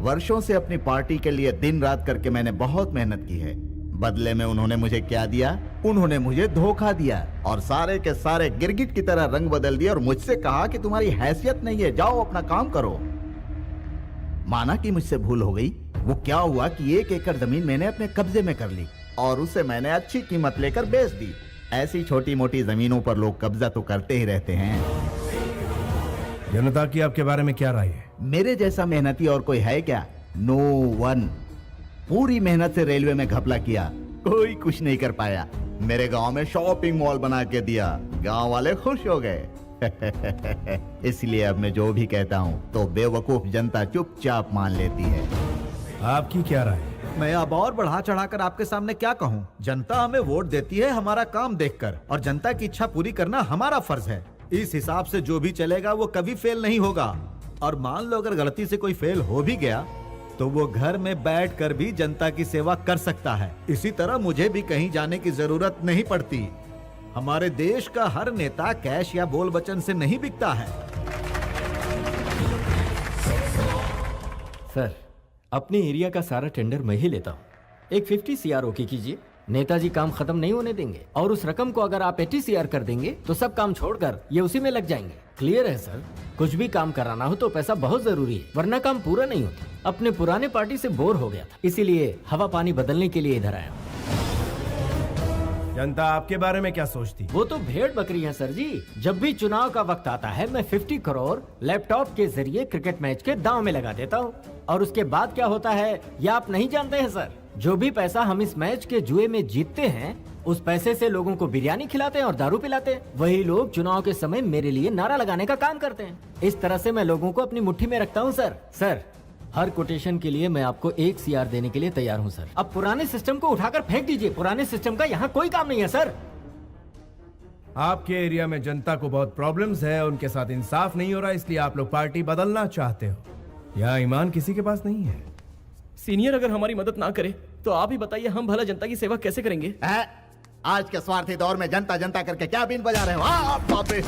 वर्षों से अपनी पार्टी के लिए दिन रात करके मैंने बहुत मेहनत की है। बदले में उन्होंने मुझे क्या दिया? उन्होंने मुझे धोखा दिया और सारे के सारे गिरगिट की तरह रंग बदल दिया और मुझसे कहा कि तुम्हारी हैसियत नहीं है, जाओ अपना काम करो। माना कि मुझसे भूल हो गई। वो क्या हुआ कि 1 एकड़ जमीन मैंने अपने कब्जे में कर ली और उसे मैंने अच्छी कीमत लेकर बेच दी। ऐसी छोटी मोटी जमीनों पर लोग कब्जा तो करते ही रहते हैं। जनता की आपके बारे में क्या राय है? मेरे जैसा मेहनती और कोई है क्या? No one. पूरी मेहनत से रेलवे में घपला किया, कोई कुछ नहीं कर पाया। मेरे गांव में शॉपिंग मॉल बना के दिया, गांव वाले खुश हो गए। इसलिए अब मैं जो भी कहता हूँ तो बेवकूफ जनता चुपचाप मान लेती है। आपकी क्या राय? मैं अब और बढ़ा चढ़ाकर आपके सामने क्या कहूँ? जनता हमें वोट देती है हमारा काम देखकर, और जनता की इच्छा पूरी करना हमारा फर्ज है। इस हिसाब से जो भी चलेगा वो कभी फेल नहीं होगा। और मान लो अगर गलती से कोई फेल हो भी गया तो वो घर में बैठकर भी जनता की सेवा कर सकता है। इसी तरह मुझे भी कहीं जाने की जरूरत नहीं पड़ती। हमारे देश का हर नेता कैश या बोल वचन से नहीं बिकता है। सर, अपने एरिया का सारा टेंडर मैं ही लेता हूँ। एक 50 CR ओके कीजिए। नेताजी काम खत्म नहीं होने देंगे, और उस रकम को अगर आप 80 CR कर देंगे तो सब काम छोड़कर ये उसी में लग जाएंगे। क्लियर है सर? कुछ भी काम कराना हो तो पैसा बहुत जरूरी है, वरना काम पूरा नहीं होता। अपने पुराने पार्टी से बोर हो गया था, इसीलिए हवा पानी बदलने के लिए इधर आया। जनता आपके बारे में क्या सोचती? वो तो भेड़ बकरी है सर जी। जब भी चुनाव का वक्त आता है मैं 50 करोड़ लैपटॉप के जरिए क्रिकेट मैच के दांव में लगा देता हूँ, और उसके बाद क्या होता है ये आप नहीं जानते हैं सर। जो भी पैसा हम इस मैच के जुए में जीतते हैं उस पैसे से लोगों को बिरयानी खिलाते हैं और दारू पिलाते हैं। वही लोग चुनाव के समय मेरे लिए नारा लगाने का काम करते हैं। इस तरह से मैं लोगों को अपनी मुट्ठी में रखता हूँ सर। सर हर कोटेशन के लिए मैं आपको 1 CR देने के लिए तैयार हूँ सर। अब पुराने सिस्टम को उठाकर फेंक दीजिए, पुराने सिस्टम का यहाँ कोई काम नहीं है सर। आपके एरिया में जनता को बहुत प्रॉब्लम्स है, उनके साथ इंसाफ नहीं हो रहा, इसलिए आप लोग पार्टी बदलना चाहते हो। यहाँ ईमान किसी के पास नहीं है। सीनियर अगर हमारी मदद ना करे तो आप ही बताइए हम भला जनता की सेवा कैसे करेंगे? आज के स्वार्थी दौर में जनता जनता करके क्या बीन बजा रहे हो? बाप रे!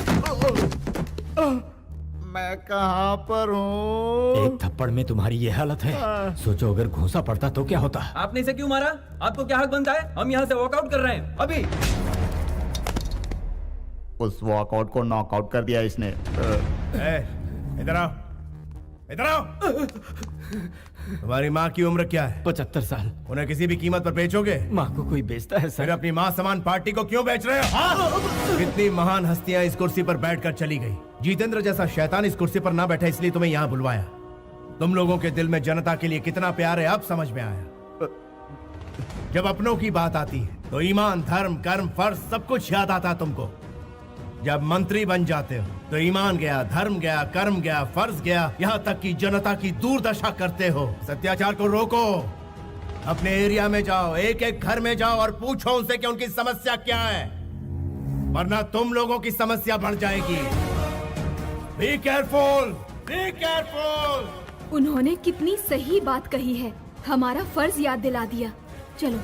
मैं कहाँ पर हूँ? एक थप्पड़ में तुम्हारी ये हालत है, सोचो अगर घूंसा पड़ता तो क्या होता। आपने इसे क्यों मारा? आपको क्या हक बनता है? हम यहाँ से वॉकआउट कर रहे हैं अभी। उस वॉकआउट को नॉकआउट कर दिया इसने। इधर आओ, इधर आओ। तुम्हारी माँ की उम्र क्या है? 75 साल। उन्हें किसी भी कीमत पर बेचोगे? माँ को कोई बेचता है सर? फिर अपनी माँ समान पार्टी को क्यों बेच रहे हो? कितनी महान हस्तियां इस कुर्सी पर बैठकर चली गई। जितेंद्र जैसा शैतान इस कुर्सी पर ना बैठा इसलिए तुम्हें यहाँ बुलवाया। तुम लोगों के दिल में जनता के लिए कितना प्यार है अब समझ में आया। जब अपनों की बात आती है तो ईमान, धर्म, कर्म, फर्ज सब कुछ याद आता है तुमको। जब मंत्री बन जाते हो तो ईमान गया, धर्म गया, कर्म गया, फर्ज गया, यहाँ तक कि जनता की दुर्दशा करते हो। अत्याचार को रोको। अपने एरिया में जाओ, एक एक घर में जाओ और पूछो उनसे कि उनकी समस्या क्या है, वरना तुम लोगों की समस्या बढ़ जाएगी। Be careful, be careful. उन्होंने कितनी सही बात कही है, हमारा फर्ज याद दिला दिया। चलो।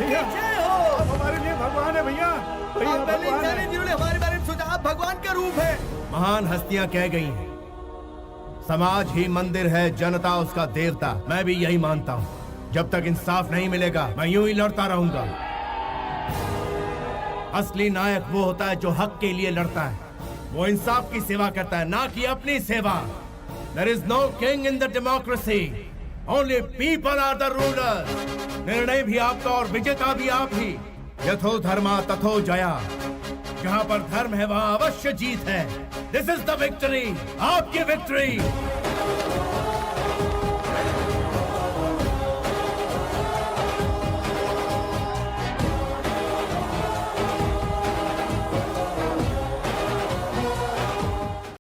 भैया आप हमारे लिए भगवान है भैया। भैया आप पहले भगवान इंसानी है। जिन्होंने हमारे बारे में सोचा, आप भगवान का रूप है। महान हस्तियां कह गई हैं, समाज ही मंदिर है, जनता उसका देवता। मैं भी यही मानता हूँ। जब तक इंसाफ नहीं मिलेगा मैं यूं ही लड़ता रहूंगा। असली नायक वो होता है जो हक के लिए लड़ता है, वो इंसाफ की सेवा करता है, ना कि अपनी सेवा। There is no king in the democracy. Only people are the rulers. निर्णय भी आपका और विजेता भी आप ही। यथो धर्मा तथो जया। जहाँ पर धर्म है वहाँ अवश्य जीत है। This is the victory. आपकी विक्ट्री।